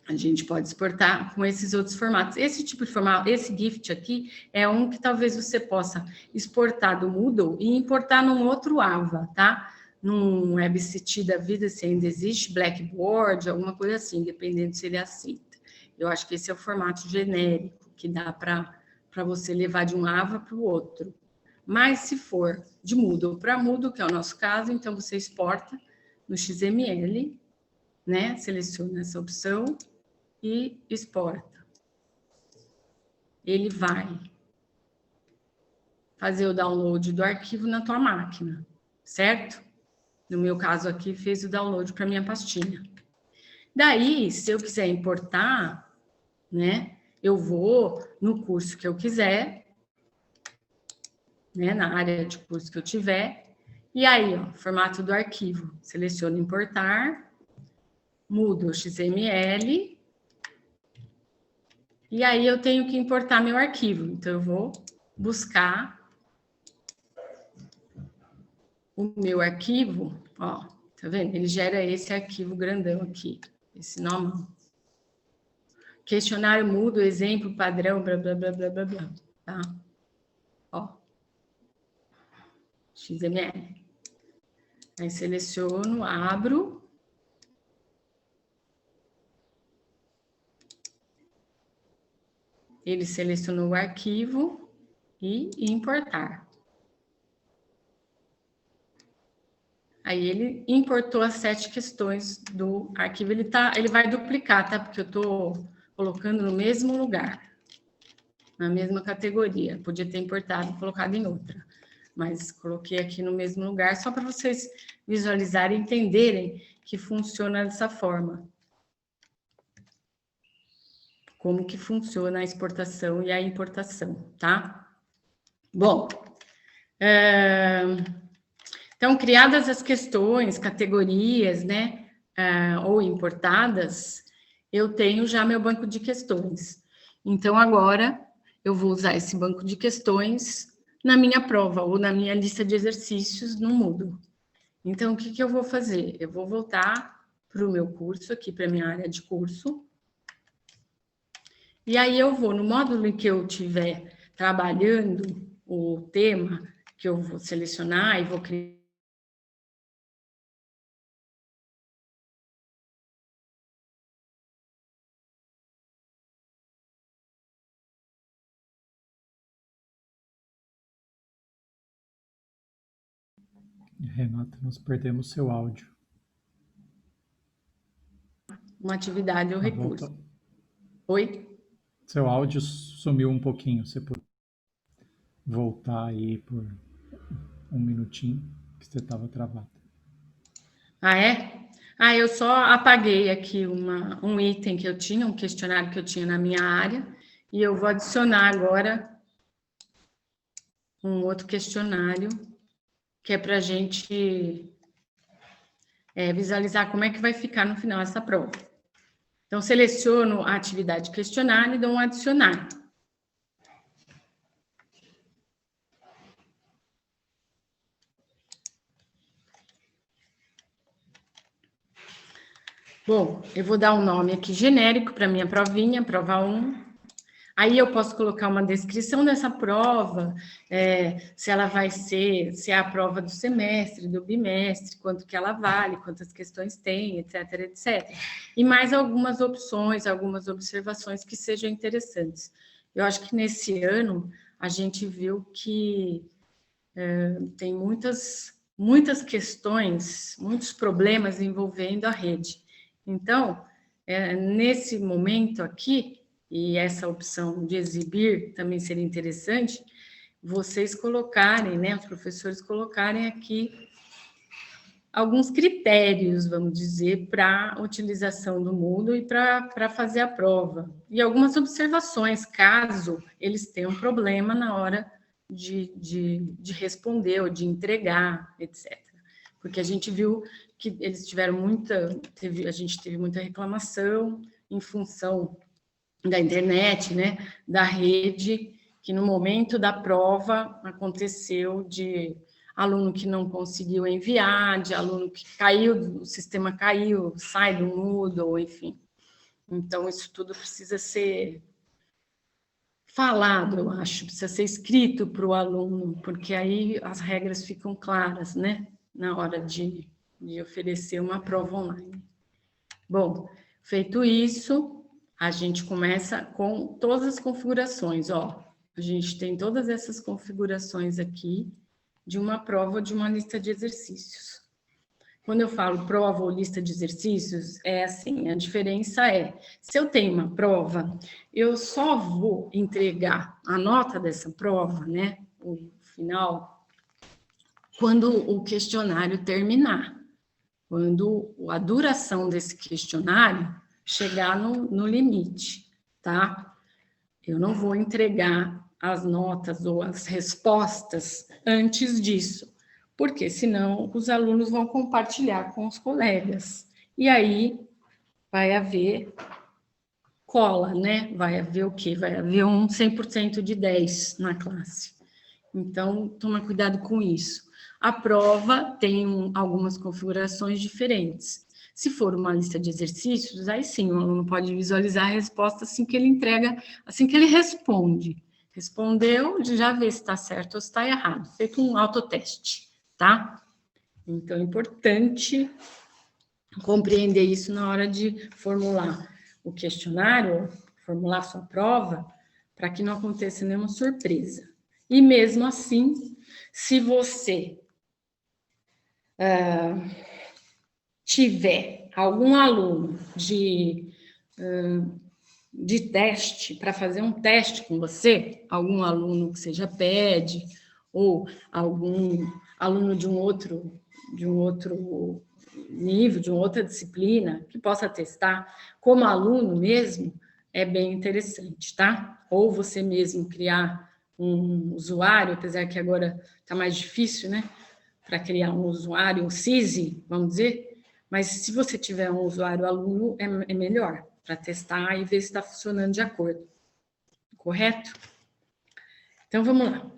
a gente pode exportar com esses outros formatos. Esse tipo de formato, esse GIFT aqui, é um que talvez você possa exportar do Moodle e importar num outro AVA, tá? Num WebCT da vida, se ainda existe, Blackboard, alguma coisa assim, dependendo se ele aceita. Eu acho que esse é o formato genérico, que dá para você levar de um AVA para o outro. Mas se for de Moodle para Moodle, que é o nosso caso, então você exporta no XML, né? Seleciona essa opção e exporta. Ele vai fazer o download do arquivo na tua máquina, certo? No meu caso aqui, fez o download para minha pastinha. Daí, se eu quiser importar, né, eu vou no curso que eu quiser, né, na área de curso que eu tiver, e aí, ó, formato do arquivo, seleciono importar, mudo o XML, e aí eu tenho que importar meu arquivo. Então, eu vou buscar o meu arquivo, ó, tá vendo? Ele gera esse arquivo grandão aqui, esse nome. Questionário mudo, exemplo, padrão, blá, blá, blá, blá, blá, blá, tá? Ó. XML. Aí seleciono, abro. Ele selecionou o arquivo e importar. Aí ele importou as 7 questões do arquivo. Ele vai duplicar, tá? Porque eu estou colocando no mesmo lugar, na mesma categoria. Podia ter importado e colocado em outra, mas coloquei aqui no mesmo lugar, só para vocês visualizarem e entenderem que funciona dessa forma. Como que funciona a exportação e a importação, tá? Bom, então, criadas as questões, categorias, né, ou importadas, eu tenho já meu banco de questões. Então, agora, eu vou usar esse banco de questões na minha prova ou na minha lista de exercícios no Moodle. Então, o que eu vou fazer? Eu vou voltar para o meu curso, aqui para a minha área de curso, e aí eu vou, no módulo em que eu estiver trabalhando o tema, que eu vou selecionar e vou criar. Renata, nós perdemos seu áudio. uma atividade ou recurso. Voltou. Oi? Seu áudio sumiu um pouquinho. Você pode voltar aí por um minutinho, que você estava travado. Ah, é? Ah, eu só apaguei aqui um item que eu tinha, um questionário que eu tinha na minha área, e eu vou adicionar agora um outro questionário, que é para a gente visualizar como é que vai ficar no final essa prova. Então, seleciono a atividade questionário e dou um adicionar. Bom, eu vou dar um nome aqui genérico para minha provinha, prova 1. Aí eu posso colocar uma descrição dessa prova, se ela vai ser, se é a prova do semestre, do bimestre, quanto que ela vale, quantas questões tem, etc, etc. E mais algumas opções, algumas observações que sejam interessantes. Eu acho que nesse ano a gente viu que tem muitas questões, muitos problemas envolvendo a rede. Então, nesse momento aqui, e essa opção de exibir também seria interessante, vocês colocarem, né, os professores colocarem aqui alguns critérios, vamos dizer, para a utilização do Moodle e para fazer a prova. E algumas observações, caso eles tenham problema na hora de responder ou de entregar, etc. Porque a gente viu que eles tiveram a gente teve muita reclamação em função da internet, né, da rede, que no momento da prova aconteceu de aluno que não conseguiu enviar, de aluno que caiu, o sistema caiu, sai do Moodle, enfim. Então, isso tudo precisa ser falado, eu acho, precisa ser escrito para o aluno, porque aí as regras ficam claras, né, na hora de oferecer uma prova online. Bom, feito isso, a gente começa com todas as configurações, ó. A gente tem todas essas configurações aqui de uma prova ou de uma lista de exercícios. Quando eu falo prova ou lista de exercícios, é assim, a diferença é, se eu tenho uma prova, eu só vou entregar a nota dessa prova, né, o final, quando o questionário terminar. Quando a duração desse questionário chegar no limite, tá? Eu não vou entregar as notas ou as respostas antes disso, porque senão os alunos vão compartilhar com os colegas. E aí vai haver cola, né? Vai haver o quê? Vai haver um 100% de 10 na classe. Então, toma cuidado com isso. A prova tem algumas configurações diferentes. Se for uma lista de exercícios, aí sim, o aluno pode visualizar a resposta assim que ele entrega, assim que ele responde. Respondeu, já vê se está certo ou se está errado. Feito um autoteste, tá? Então, é importante compreender isso na hora de formular o questionário, formular sua prova, para que não aconteça nenhuma surpresa. E mesmo assim, se você tiver algum aluno de teste, para fazer um teste com você, algum aluno que seja PED, ou algum aluno de um outro nível, de uma outra disciplina, que possa testar, como aluno mesmo, é bem interessante, tá? Ou você mesmo criar um usuário, apesar que agora está mais difícil, né? Para criar um usuário, um CISI, vamos dizer, mas se você tiver um usuário aluno, é melhor, para testar e ver se está funcionando de acordo. Correto? Então, vamos lá.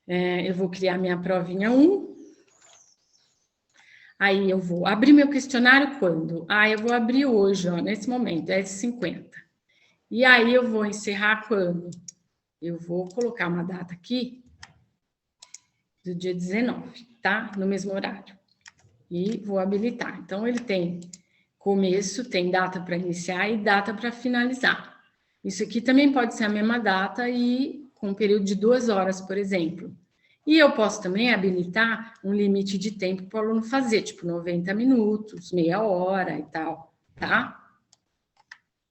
Eu vou criar minha provinha 1. Aí, eu vou abrir meu questionário quando? Eu vou abrir hoje, ó, nesse momento, 10h50. E aí, eu vou encerrar quando? Eu vou colocar uma data aqui, do dia 19, tá? No mesmo horário. E vou habilitar. Então, ele tem começo, tem data para iniciar e data para finalizar. Isso aqui também pode ser a mesma data e com um período de 2 horas, por exemplo. E eu posso também habilitar um limite de tempo para o aluno fazer, tipo 90 minutos, meia hora e tal, tá?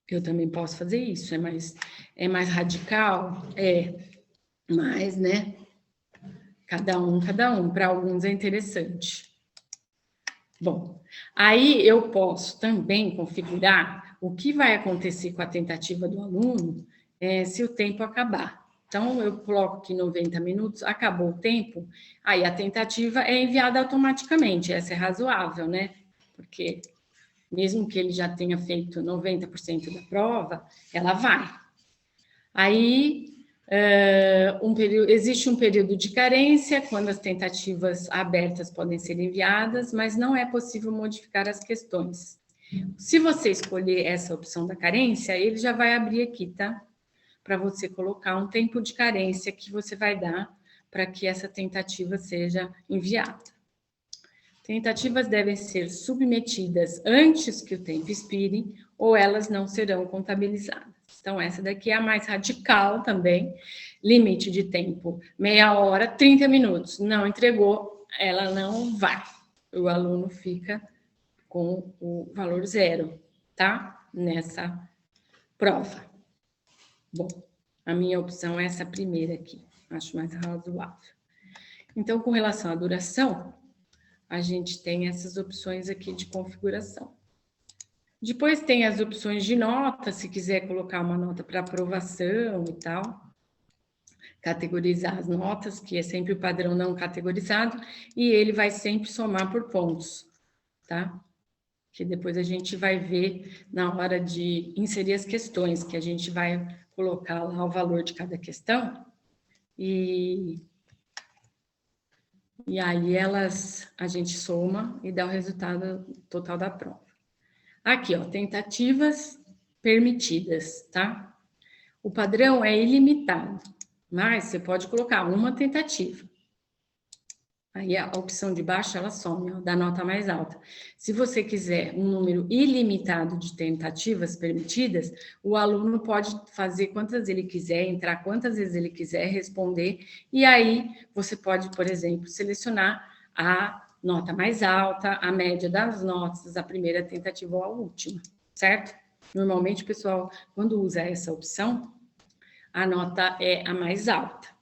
Eu também posso fazer isso, é mais radical? Mas, né? Cada um. Para alguns é interessante. Bom, aí eu posso também configurar o que vai acontecer com a tentativa do aluno se o tempo acabar. Então, eu coloco aqui 90 minutos, acabou o tempo, aí a tentativa é enviada automaticamente, essa é razoável, né? Porque mesmo que ele já tenha feito 90% da prova, ela vai. Aí, existe um período de carência, quando as tentativas abertas podem ser enviadas, mas não é possível modificar as questões. Se você escolher essa opção da carência, ele já vai abrir aqui, tá? Para você colocar um tempo de carência que você vai dar para que essa tentativa seja enviada. Tentativas devem ser submetidas antes que o tempo expire ou elas não serão contabilizadas. Então, essa daqui é a mais radical também. Limite de tempo, meia hora, 30 minutos. Não entregou, ela não vai. O aluno fica com o valor 0, tá? Nessa prova. Bom, a minha opção é essa primeira aqui. Acho mais razoável. Então, com relação à duração, a gente tem essas opções aqui de configuração. Depois tem as opções de nota, se quiser colocar uma nota para aprovação e tal. Categorizar as notas, que é sempre o padrão não categorizado, e ele vai sempre somar por pontos, tá? Que depois a gente vai ver na hora de inserir as questões, que a gente vai colocar lá o valor de cada questão, e aí a gente soma e dá o resultado total da prova. Aqui, ó, tentativas permitidas, tá? O padrão é ilimitado, mas você pode colocar uma tentativa. Aí a opção de baixo, ela some, ó, da nota mais alta. Se você quiser um número ilimitado de tentativas permitidas, o aluno pode fazer quantas ele quiser, entrar quantas vezes ele quiser, responder, e aí você pode, por exemplo, selecionar a nota mais alta, a média das notas, a primeira tentativa ou a última, certo? Normalmente, o pessoal, quando usa essa opção, a nota é a mais alta.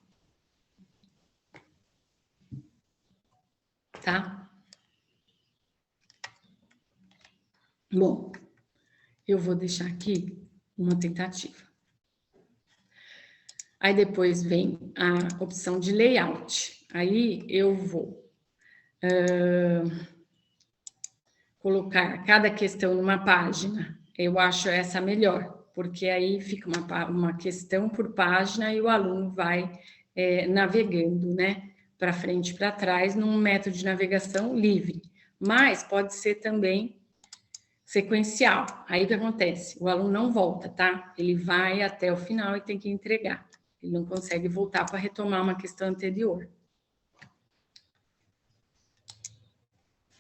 Tá? Bom, eu vou deixar aqui uma tentativa. Aí depois vem a opção de layout. Aí eu vou colocar cada questão numa página. Eu acho essa melhor, porque aí fica uma questão por página e o aluno vai navegando, né? Para frente e para trás, num método de navegação livre. Mas pode ser também sequencial. Aí o que acontece? O aluno não volta, tá? Ele vai até o final e tem que entregar. Ele não consegue voltar para retomar uma questão anterior.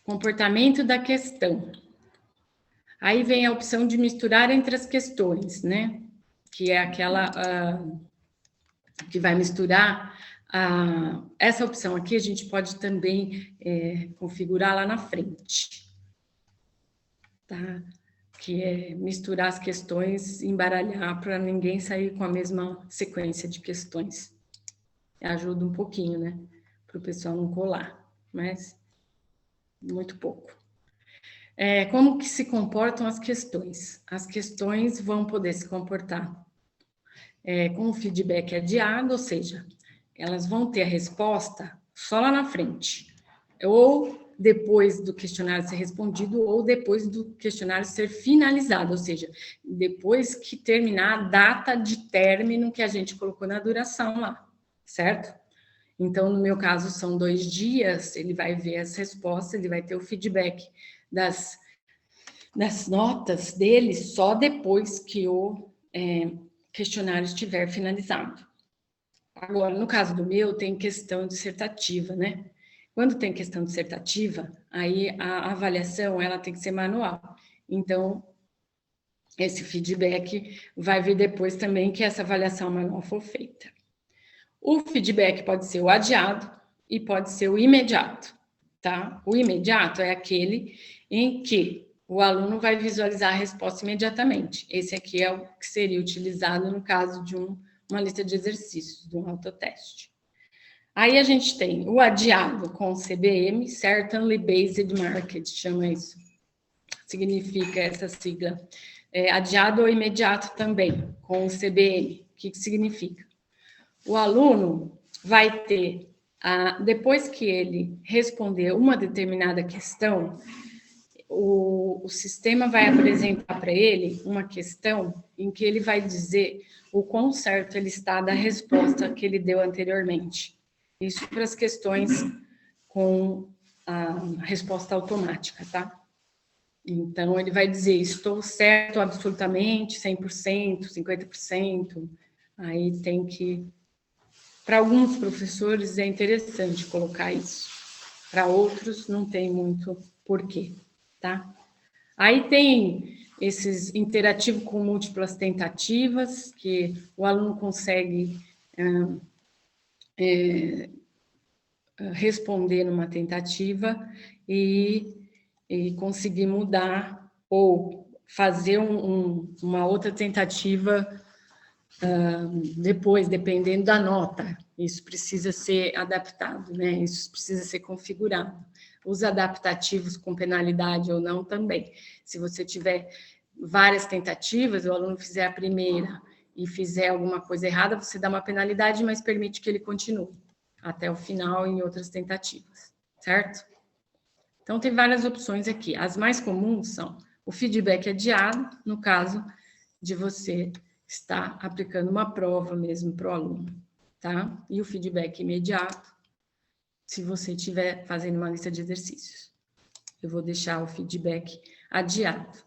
Comportamento da questão. Aí vem a opção de misturar entre as questões, né? Que é aquela que vai misturar. Essa opção aqui a gente pode também configurar lá na frente, tá? Que é misturar as questões, embaralhar para ninguém sair com a mesma sequência de questões. Ajuda um pouquinho, né? Para o pessoal não colar, mas muito pouco. Como que se comportam as questões? As questões vão poder se comportar com o feedback adiado, ou seja, elas vão ter a resposta só lá na frente, ou depois do questionário ser respondido, ou depois do questionário ser finalizado, ou seja, depois que terminar a data de término que a gente colocou na duração lá, certo? Então, no meu caso, são 2 dias, ele vai ver as respostas, ele vai ter o feedback das notas dele só depois que o questionário estiver finalizado. Agora, no caso do meu, tem questão dissertativa, né? Quando tem questão dissertativa, aí a avaliação, ela tem que ser manual. Então, esse feedback vai vir depois também que essa avaliação manual for feita. O feedback pode ser o adiado e pode ser o imediato, tá? O imediato é aquele em que o aluno vai visualizar a resposta imediatamente. Esse aqui é o que seria utilizado no caso de uma lista de exercícios, de um autoteste. Aí a gente tem o adiado com o CBM, Certainly Based Market, chama isso. Significa essa sigla. Adiado ou imediato também, com o CBM. O que significa? O aluno vai ter, depois que ele responder uma determinada questão, o sistema vai apresentar para ele uma questão em que ele vai dizer o quão certo ele está da resposta que ele deu anteriormente. Isso para as questões com a resposta automática, tá? Então, ele vai dizer, estou certo absolutamente, 100%, 50%. Aí tem que... Para alguns professores é interessante colocar isso. Para outros, não tem muito porquê, tá? Aí tem esses interativos com múltiplas tentativas, que o aluno consegue responder numa tentativa e conseguir mudar ou fazer uma outra tentativa depois, dependendo da nota. Isso precisa ser adaptado, né? Isso precisa ser configurado. Os adaptativos com penalidade ou não também. Se você tiver várias tentativas, o aluno fizer a primeira e fizer alguma coisa errada, você dá uma penalidade, mas permite que ele continue até o final em outras tentativas, certo? Então, tem várias opções aqui. As mais comuns são o feedback adiado, no caso de você estar aplicando uma prova mesmo para o aluno, tá? E o feedback imediato, se você estiver fazendo uma lista de exercícios. Eu vou deixar o feedback adiado.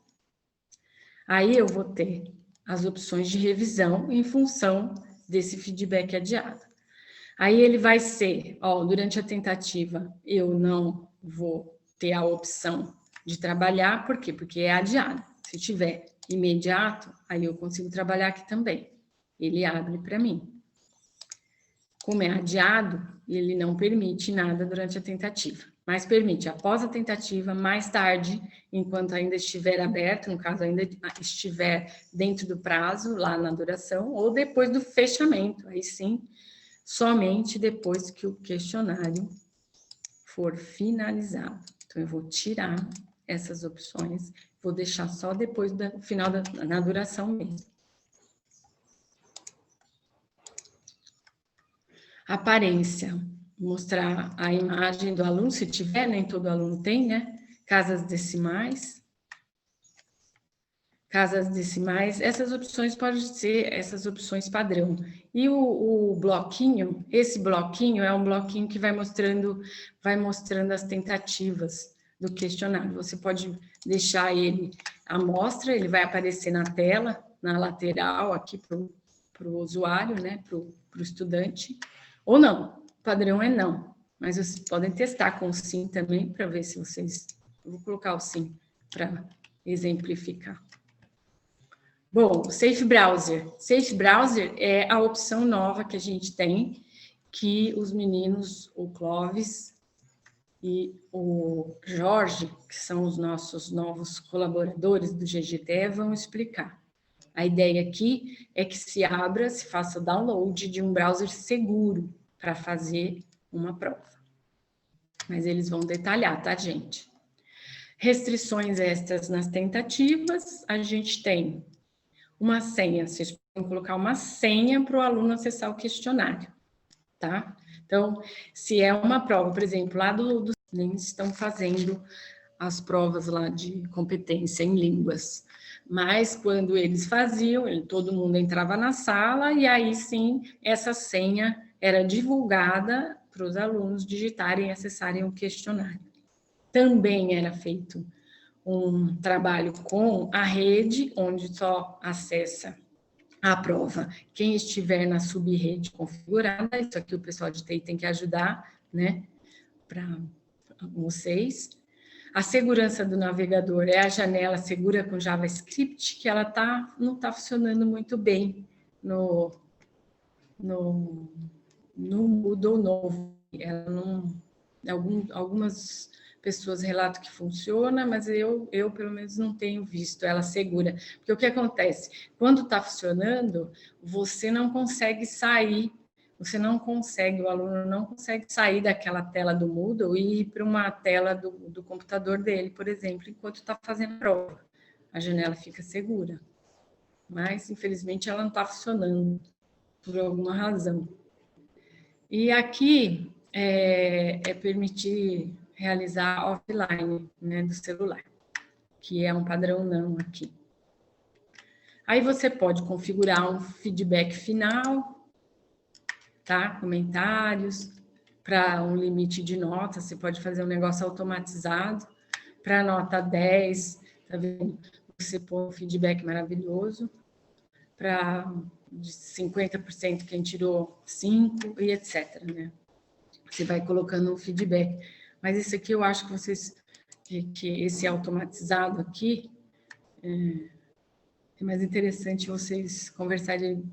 Aí eu vou ter as opções de revisão em função desse feedback adiado. Aí ele vai ser, durante a tentativa, eu não vou ter a opção de trabalhar, por quê? Porque é adiado. Se tiver imediato, aí eu consigo trabalhar aqui também. Ele abre para mim. Como é adiado, ele não permite nada durante a tentativa, mas permite após a tentativa, mais tarde, enquanto ainda estiver aberto, no caso, ainda estiver dentro do prazo, lá na duração, ou depois do fechamento, aí sim, somente depois que o questionário for finalizado. Então, eu vou tirar essas opções, vou deixar só depois do final na duração mesmo. Aparência, mostrar a imagem do aluno, se tiver, nem todo aluno tem, né? Casas decimais. Casas decimais, essas opções podem ser essas opções padrão. E o bloquinho, esse bloquinho é um bloquinho que vai mostrando as tentativas do questionário. Você pode deixar ele à mostra, ele vai aparecer na tela, na lateral, aqui para o usuário, né, para o estudante, ou não, o padrão é não, mas vocês podem testar com o sim também, para ver se vocês... Eu vou colocar o sim para exemplificar. Bom, o Safe Browser. Safe Browser é a opção nova que a gente tem, que os meninos, o Clóvis e o Jorge, que são os nossos novos colaboradores do GGTE, vão explicar. A ideia aqui é que se abra, se faça download de um browser seguro para fazer uma prova. Mas eles vão detalhar, tá, gente? Restrições extras nas tentativas, a gente tem uma senha, vocês podem colocar uma senha para o aluno acessar o questionário, tá? Então, se é uma prova, por exemplo, lá eles estão fazendo as provas lá de competência em línguas, mas quando eles faziam, todo mundo entrava na sala e aí sim, essa senha era divulgada para os alunos digitarem e acessarem o questionário. Também era feito um trabalho com a rede, onde só acessa a prova quem estiver na subrede configurada. Isso aqui o pessoal de TI tem que ajudar, né, para vocês. A segurança do navegador é a janela segura com JavaScript, que ela não está funcionando muito bem no Moodle novo. Ela não, algumas pessoas relatam que funciona, mas eu pelo menos não tenho visto ela segura. Porque o que acontece? Quando está funcionando, você não consegue sair, o aluno não consegue sair daquela tela do Moodle e ir para uma tela do computador dele, por exemplo, enquanto está fazendo a prova. A janela fica segura. Mas, infelizmente, ela não está funcionando por alguma razão. E aqui é permitir realizar offline, né, do celular, que é um padrão não aqui. Aí você pode configurar um feedback final, tá? Comentários, para um limite de nota, você pode fazer um negócio automatizado, para nota 10, tá vendo? Você põe um feedback maravilhoso, para de 50% quem tirou 5 e etc, né? Você vai colocando um feedback. Mas isso aqui eu acho que vocês, que esse automatizado aqui, é mais interessante vocês conversarem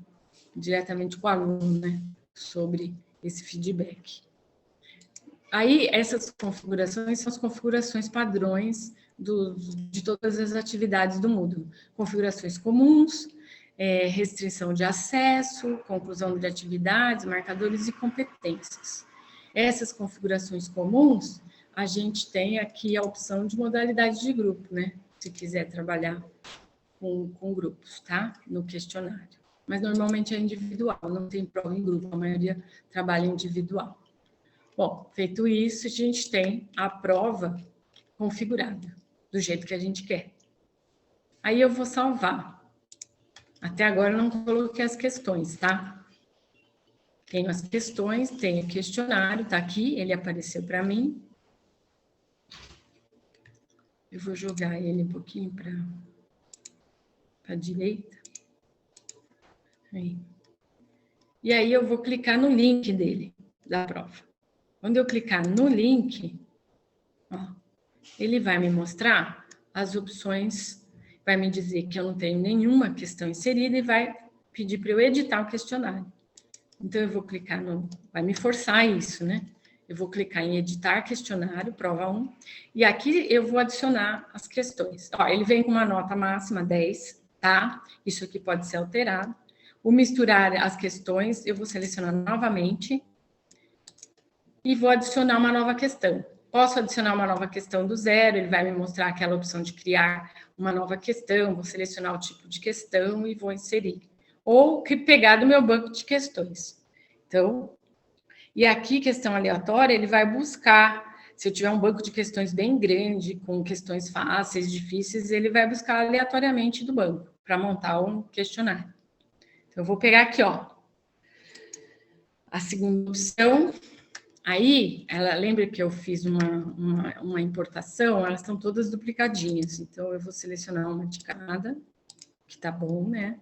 diretamente com o aluno, né, sobre esse feedback. Aí, essas configurações são as configurações padrões de todas as atividades do Moodle. Configurações comuns, restrição de acesso, conclusão de atividades, marcadores e competências. Essas configurações comuns, a gente tem aqui a opção de modalidade de grupo, né? Se quiser trabalhar com grupos, tá? No questionário. Mas normalmente é individual, não tem prova em grupo, a maioria trabalha individual. Bom, feito isso, a gente tem a prova configurada, do jeito que a gente quer. Aí eu vou salvar. Até agora eu não coloquei as questões, tá? Tenho as questões, tenho o questionário, tá aqui, ele apareceu para mim. Eu vou jogar ele um pouquinho para a direita. Aí. E aí eu vou clicar no link dele, da prova. Quando eu clicar no link, ó, ele vai me mostrar as opções, vai me dizer que eu não tenho nenhuma questão inserida e vai pedir para eu editar o questionário. Então, eu vou clicar no... Vai me forçar isso, né? Eu vou clicar em editar questionário, prova 1, e aqui eu vou adicionar as questões. Ó, ele vem com uma nota máxima, 10, tá? Isso aqui pode ser alterado. O misturar as questões, eu vou selecionar novamente e vou adicionar uma nova questão. Posso adicionar uma nova questão do zero, ele vai me mostrar aquela opção de criar uma nova questão, vou selecionar o tipo de questão e vou inserir. Ou pegar do meu banco de questões. Então, e aqui, questão aleatória, ele vai buscar, se eu tiver um banco de questões bem grande, com questões fáceis, difíceis, ele vai buscar aleatoriamente do banco, para montar um questionário. Então, eu vou pegar aqui, ó, a segunda opção. Aí, lembra que eu fiz uma importação? Elas estão todas duplicadinhas. Então, eu vou selecionar uma de cada, que tá bom, né?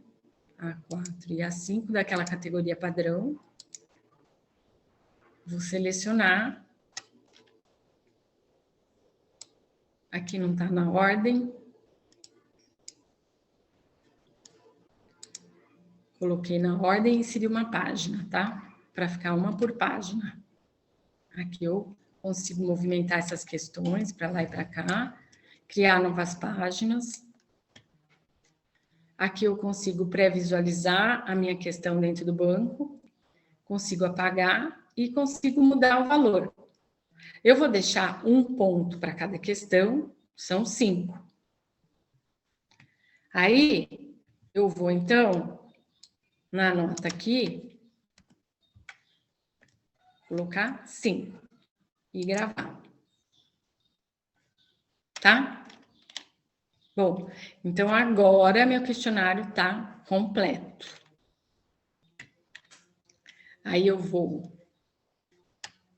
A4 e A5 daquela categoria padrão. Vou selecionar. Aqui não está na ordem. Coloquei na ordem e inseri uma página, tá? Para ficar uma por página. Aqui eu consigo movimentar essas questões para lá e para cá, criar novas páginas. Aqui eu consigo pré-visualizar a minha questão dentro do banco, consigo apagar e consigo mudar o valor. Eu vou deixar um ponto para cada questão, são 5. Aí, eu vou, então, na nota aqui, colocar 5 e gravar. Tá? Bom, então agora meu questionário está completo. Aí eu vou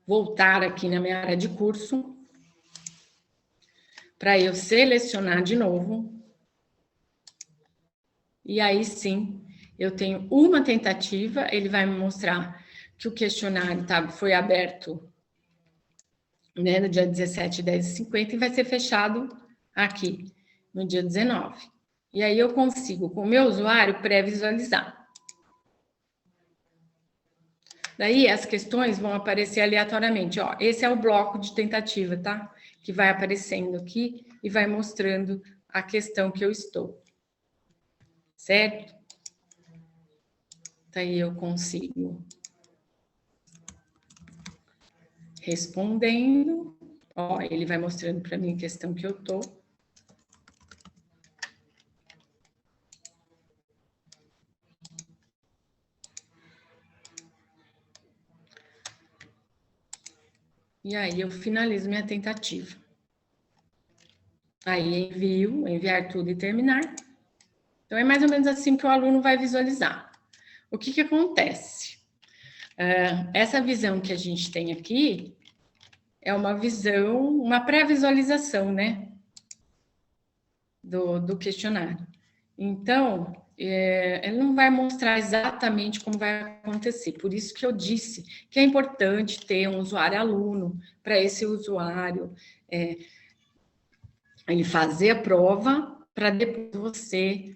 voltar aqui na minha área de curso para eu selecionar de novo. E aí sim, eu tenho uma tentativa, ele vai me mostrar que o questionário foi aberto, né, no dia 17, 10h50 e vai ser fechado aqui, no dia 19. E aí eu consigo, com o meu usuário, pré-visualizar. Daí as questões vão aparecer aleatoriamente. Ó, esse é o bloco de tentativa, tá? Que vai aparecendo aqui e vai mostrando a questão que eu estou. Certo? Daí eu consigo respondendo. Ó, ele vai mostrando para mim a questão que eu tô. E aí eu finalizo minha tentativa. Aí enviar tudo e terminar. Então é mais ou menos assim que o aluno vai visualizar. O que acontece? Essa visão que a gente tem aqui é uma visão, uma pré-visualização, né? Do questionário. Então, ele não vai mostrar exatamente como vai acontecer. Por isso que eu disse que é importante ter um usuário-aluno, para esse usuário ele fazer a prova, para depois você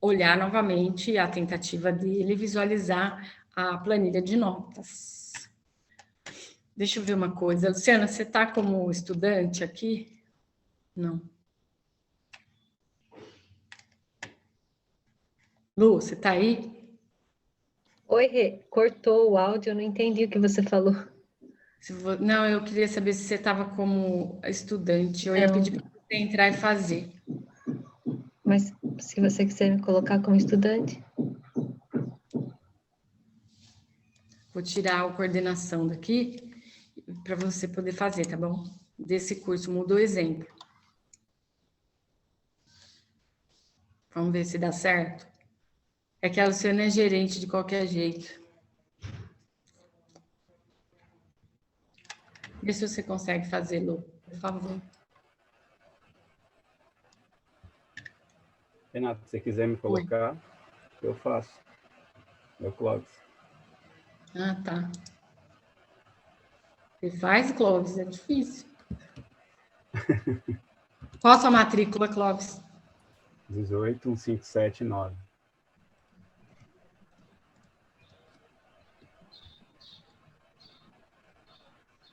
olhar novamente a tentativa dele e visualizar a planilha de notas. Deixa eu ver uma coisa. Luciana, você está como estudante aqui? Não. Lu, você está aí? Oi, Rê. Cortou o áudio, eu não entendi o que você falou. Não, eu queria saber se você estava como estudante. Eu ia pedir para você entrar e fazer. Mas se você quiser me colocar como estudante... Vou tirar a coordenação daqui para você poder fazer, tá bom? Desse curso, mudou o exemplo. Vamos ver se dá certo. É que a Luciana é gerente de qualquer jeito. Vê se você consegue fazer, Lu, por favor. Renato, se você quiser me colocar, eu faço. Meu Clóvis. Ah, tá. Você faz, Clóvis? É difícil. Qual a sua matrícula, Clóvis? 1815779.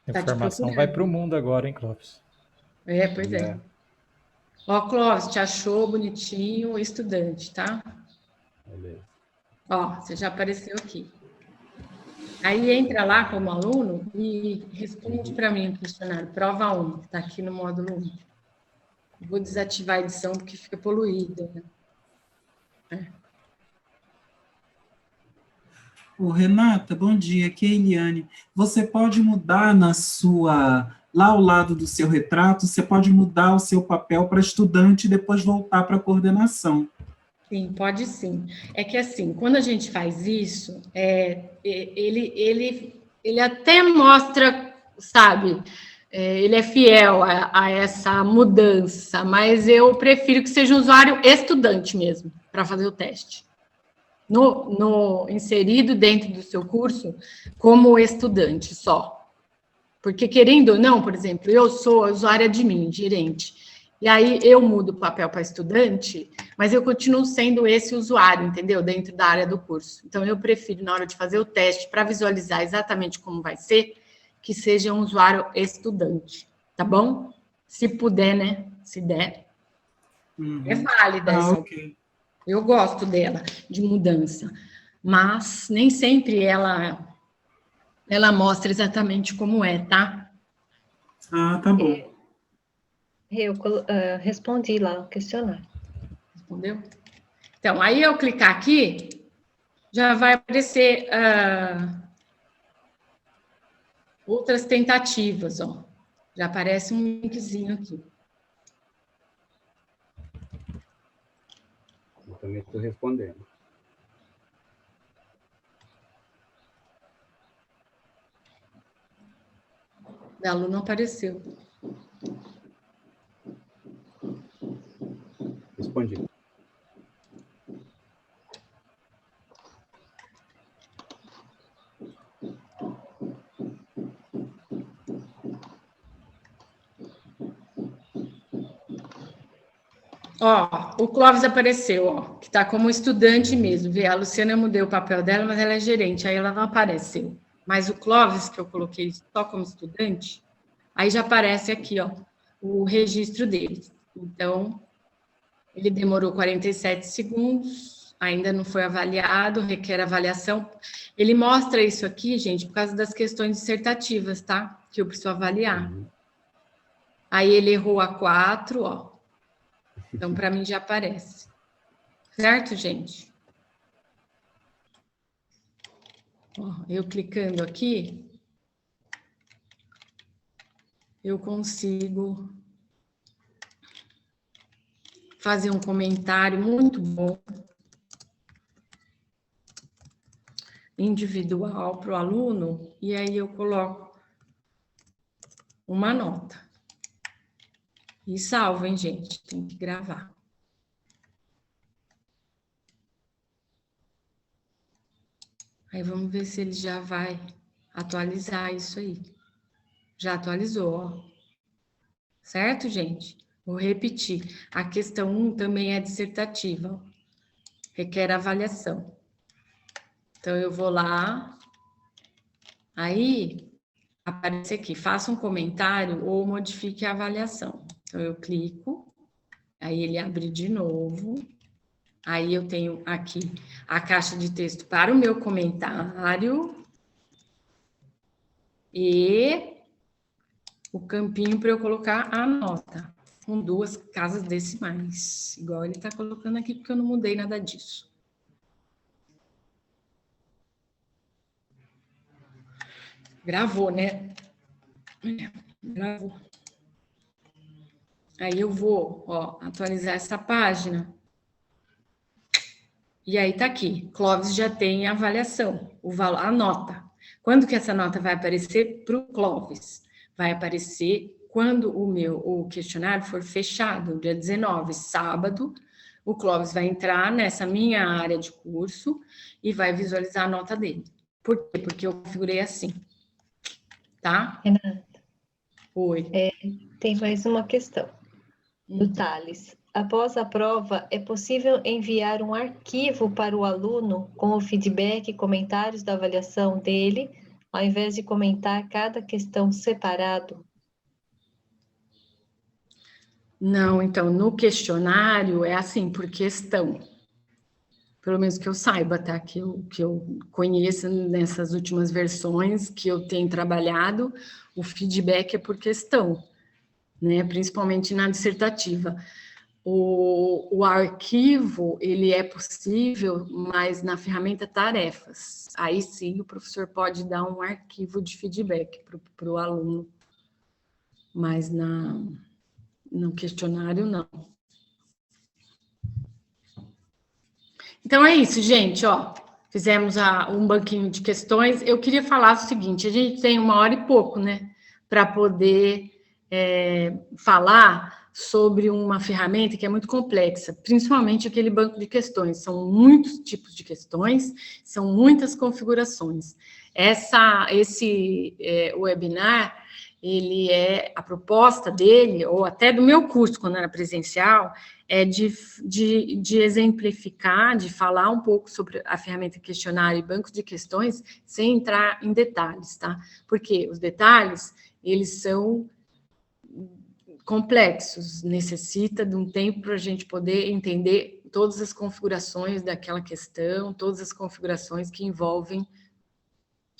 A informação vai para o mundo agora, hein, Clóvis? Pois é. Ó, Clóvis, te achou bonitinho, estudante, tá? Beleza. Ó, você já apareceu aqui. Aí entra lá como aluno e responde para mim o questionário, prova 1, que está aqui no módulo 1. Vou desativar a edição porque fica poluída, né? Ô, Renata, bom dia, aqui é a Eliane. Você pode mudar lá ao lado do seu retrato, você pode mudar o seu papel para estudante e depois voltar para a coordenação. Sim, pode sim. É que assim, quando a gente faz isso, ele até mostra, sabe, ele é fiel a essa mudança, mas eu prefiro que seja um usuário estudante mesmo, para fazer o teste. Inserido dentro do seu curso como estudante só. Porque, querendo ou não, por exemplo, eu sou usuária de mim, gerente, e aí eu mudo o papel para estudante, mas eu continuo sendo esse usuário, entendeu? Dentro da área do curso. Então, eu prefiro, na hora de fazer o teste, para visualizar exatamente como vai ser, que seja um usuário estudante, tá bom? Se puder, né? Se der. É válida essa. Ok. Eu gosto dela, de mudança, mas nem sempre ela mostra exatamente como é, tá? Ah, tá bom. Eu respondi lá o questionário. Respondeu? Então, aí eu clicar aqui, já vai aparecer outras tentativas, ó. Já aparece um linkzinho aqui. Eu também estou respondendo. Da Lu não apareceu. Respondi. Ó, o Clóvis apareceu, ó, que tá como estudante mesmo. Vê, a Luciana, eu mudei o papel dela, mas ela é gerente, aí ela não apareceu. Mas o Clóvis, que eu coloquei só como estudante, aí já aparece aqui, ó, o registro dele. Então, ele demorou 47 segundos, ainda não foi avaliado, requer avaliação. Ele mostra isso aqui, gente, por causa das questões dissertativas, tá? Que eu preciso avaliar. Aí ele errou a 4, ó. Então, para mim, já aparece. Certo, gente? Ó, eu clicando aqui, eu consigo fazer um comentário muito bom, individual para o aluno, e aí eu coloco uma nota. E salvo, hein, gente? Tem que gravar. Aí vamos ver se ele já vai atualizar isso aí. Já atualizou, ó. Certo, gente? Vou repetir. A questão 1 também é dissertativa, ó. Requer avaliação. Então, eu vou lá. Aí, aparece aqui, faça um comentário ou modifique a avaliação. Então, eu clico. Aí, ele abre de novo. Aí, eu tenho aqui a caixa de texto para o meu comentário. E o campinho para eu colocar a nota, com 2 casas decimais, igual ele está colocando aqui, porque eu não mudei nada disso. Gravou, né? Gravou. Aí eu vou, ó, atualizar essa página. E aí tá aqui, Clóvis já tem a avaliação, o valor, a nota. Quando que essa nota vai aparecer para o Clóvis? Vai aparecer quando o questionário for fechado, dia 19, sábado, o Clóvis vai entrar nessa minha área de curso e vai visualizar a nota dele. Por quê? Porque eu configurei assim. Tá? Renata. Oi. Tem mais uma questão. Do Thales. Após a prova, é possível enviar um arquivo para o aluno com o feedback e comentários da avaliação dele, ao invés de comentar cada questão separado? Não, então, no questionário é assim, por questão. Pelo menos que eu saiba, tá? Que eu conheça nessas últimas versões que eu tenho trabalhado, o feedback é por questão, né? Principalmente na dissertativa. O arquivo, ele é possível, mas na ferramenta tarefas. Aí sim, o professor pode dar um arquivo de feedback para o aluno. Mas no questionário, não. Então, é isso, gente, ó. Fizemos um banquinho de questões. Eu queria falar o seguinte, a gente tem 1 hora e pouco, né? Para poder falar sobre uma ferramenta que é muito complexa, principalmente aquele banco de questões. São muitos tipos de questões, são muitas configurações. Esse webinar, a proposta dele, ou até do meu curso, quando era presencial, é de exemplificar, de falar um pouco sobre a ferramenta questionário e banco de questões, sem entrar em detalhes, tá? Porque os detalhes, eles são complexos, necessita de um tempo para a gente poder entender todas as configurações daquela questão, todas as configurações que envolvem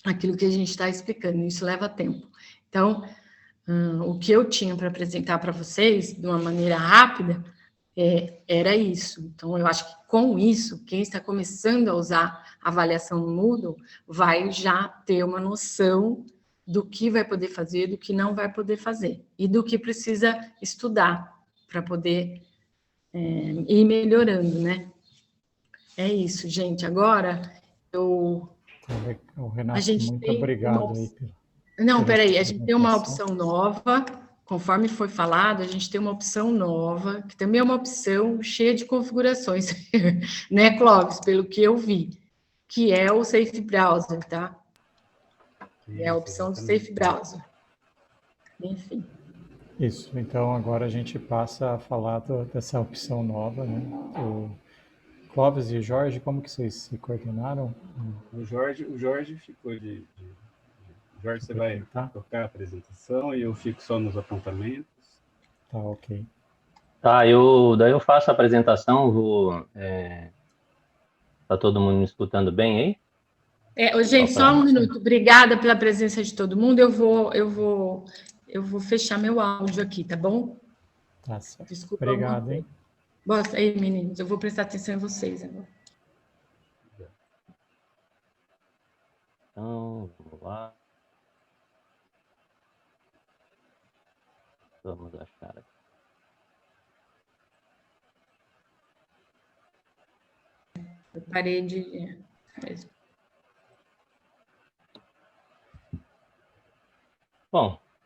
aquilo que a gente está explicando, isso leva tempo. Então, o que eu tinha para apresentar para vocês, de uma maneira rápida, era isso. Então, eu acho que com isso, quem está começando a usar avaliação no Moodle vai já ter uma noção do que vai poder fazer, do que não vai poder fazer, e do que precisa estudar para poder ir melhorando, né? É isso, gente. Agora, Renato, a gente muito tem obrigado aí. Não, peraí, a gente tem uma opção nova, conforme foi falado, a gente tem uma opção nova, que também é uma opção cheia de configurações, né, Clóvis, pelo que eu vi, que é o Safe Browser, tá? É a opção do Safe Browser. Enfim. Isso, então agora a gente passa a falar dessa opção nova, né? O Clóvis e Jorge, como que vocês se coordenaram? O Jorge ficou de Jorge, você vai tocar a apresentação e eu fico só nos apontamentos. Tá, ok. Tá, daí eu faço a apresentação, tá todo mundo me escutando bem aí? Gente, só um minuto. Obrigada pela presença de todo mundo. Eu vou fechar meu áudio aqui, tá bom? Tá certo. Desculpa. Obrigado, hein? Bosta aí, meninos. Eu vou prestar atenção em vocês agora. Então, vamos lá. Vamos achar aqui. Eu parei de...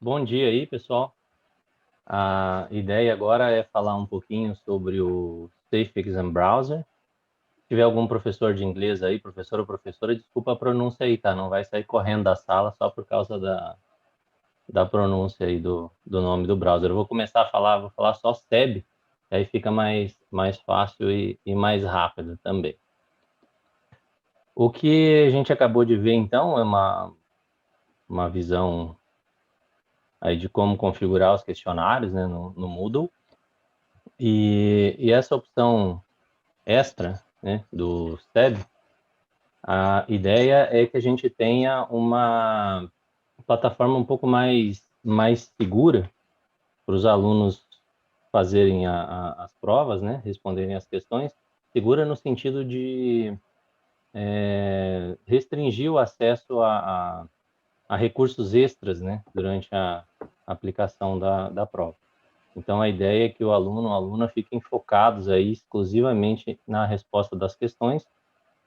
Bom dia aí, pessoal. A ideia agora é falar um pouquinho sobre o Safe Exam Browser. Se tiver algum professor de inglês aí, professor ou professora, desculpa a pronúncia aí, tá? Não vai sair correndo da sala só por causa da pronúncia aí do nome do browser. Eu vou começar vou falar só SEB, aí fica mais fácil e mais rápido também. O que a gente acabou de ver, então, é uma visão aí de como configurar os questionários, né, no Moodle. E essa opção extra, né, do SEB, a ideia é que a gente tenha uma plataforma um pouco mais segura para os alunos fazerem as provas, né, responderem as questões, segura no sentido de restringir o acesso a recursos extras, né, durante a aplicação da prova. Então, a ideia é que o aluno ou a aluna fiquem focados aí exclusivamente na resposta das questões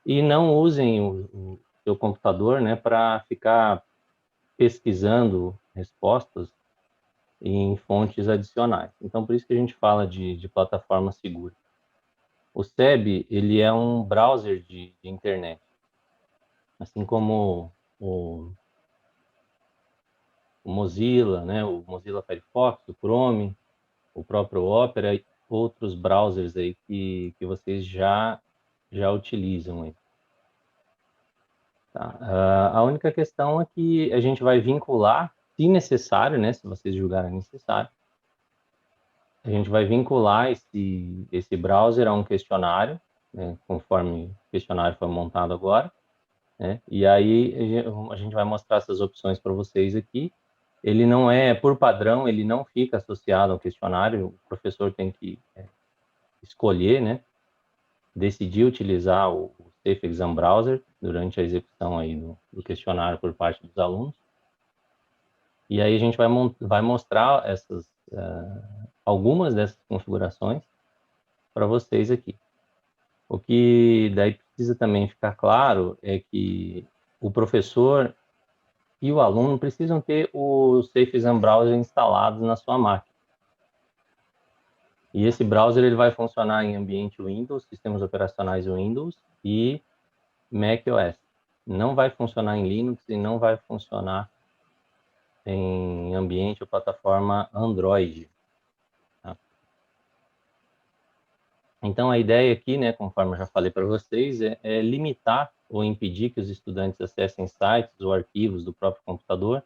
e não usem o seu computador, né, para ficar pesquisando respostas em fontes adicionais. Então, por isso que a gente fala de plataforma segura. O SEB, ele é um browser de internet, assim como o Mozilla, né, o Mozilla Firefox, o Chrome, o próprio Opera e outros browsers aí que vocês já utilizam aí. Tá. A única questão é que a gente vai vincular, se necessário, né, se vocês julgarem necessário, a gente vai vincular esse browser a um questionário, né, conforme o questionário foi montado agora, né, e aí a gente vai mostrar essas opções para vocês aqui. Ele não é, por padrão, ele não fica associado ao questionário, o professor tem que escolher, né, decidir utilizar o Safe Exam Browser durante a execução aí do questionário por parte dos alunos. E aí a gente vai mostrar algumas dessas configurações para vocês aqui. O que daí precisa também ficar claro é que o professor e o aluno precisam ter o Safe Exam Browser instalado na sua máquina. E esse browser ele vai funcionar em ambiente Windows, sistemas operacionais Windows e macOS. Não vai funcionar em Linux e não vai funcionar em ambiente ou plataforma Android. Tá? Então, a ideia aqui, né, conforme eu já falei para vocês, é limitar ou impedir que os estudantes acessem sites ou arquivos do próprio computador,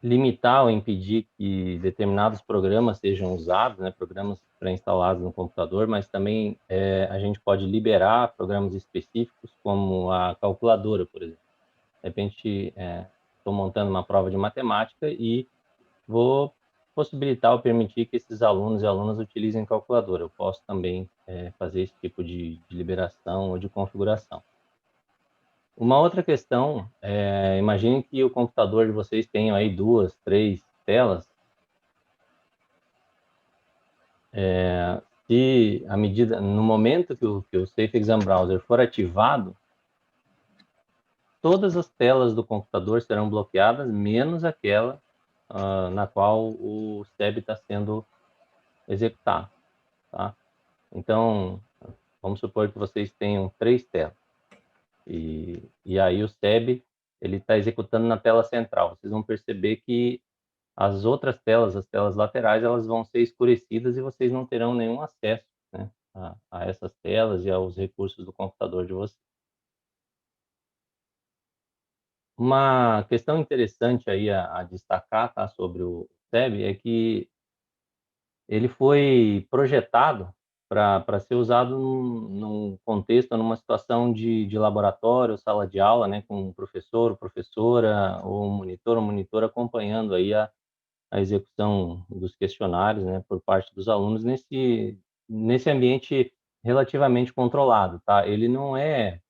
limitar ou impedir que determinados programas sejam usados, né, programas pré-instalados no computador, mas também a gente pode liberar programas específicos, como a calculadora, por exemplo. De repente, estou montando uma prova de matemática e vou possibilitar ou permitir que esses alunos e alunas utilizem calculadora. Eu posso também fazer esse tipo de liberação ou de configuração. Uma outra questão, imagine que o computador de vocês tenha aí 2, 3 telas. Se no momento que o Safe Exam Browser for ativado, todas as telas do computador serão bloqueadas, menos aquela na qual o SEB está sendo executado. Tá? Então, vamos supor que vocês tenham 3 telas. E aí o SEB ele está executando na tela central. Vocês vão perceber que as outras telas, as telas laterais, elas vão ser escurecidas e vocês não terão nenhum acesso, né, a essas telas e aos recursos do computador de vocês. Uma questão interessante aí a destacar, tá, sobre o SEB é que ele foi projetado para ser usado num contexto, numa situação de laboratório, sala de aula, né, com um professor, professora, ou um monitor acompanhando aí a execução dos questionários, né, por parte dos alunos nesse ambiente relativamente controlado, tá? Ele não é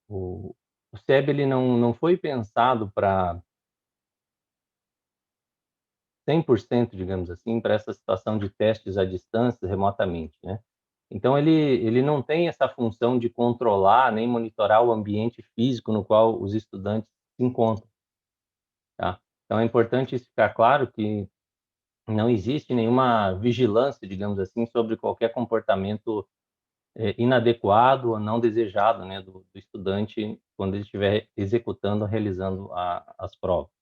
o SEB ele não foi pensado para 100%, digamos assim, para essa situação de testes à distância, remotamente, né? Então ele não tem essa função de controlar nem monitorar o ambiente físico no qual os estudantes se encontram, tá? Então é importante isso ficar claro que não existe nenhuma vigilância, digamos assim, sobre qualquer comportamento inadequado ou não desejado, né, do estudante quando ele estiver executando, realizando as provas.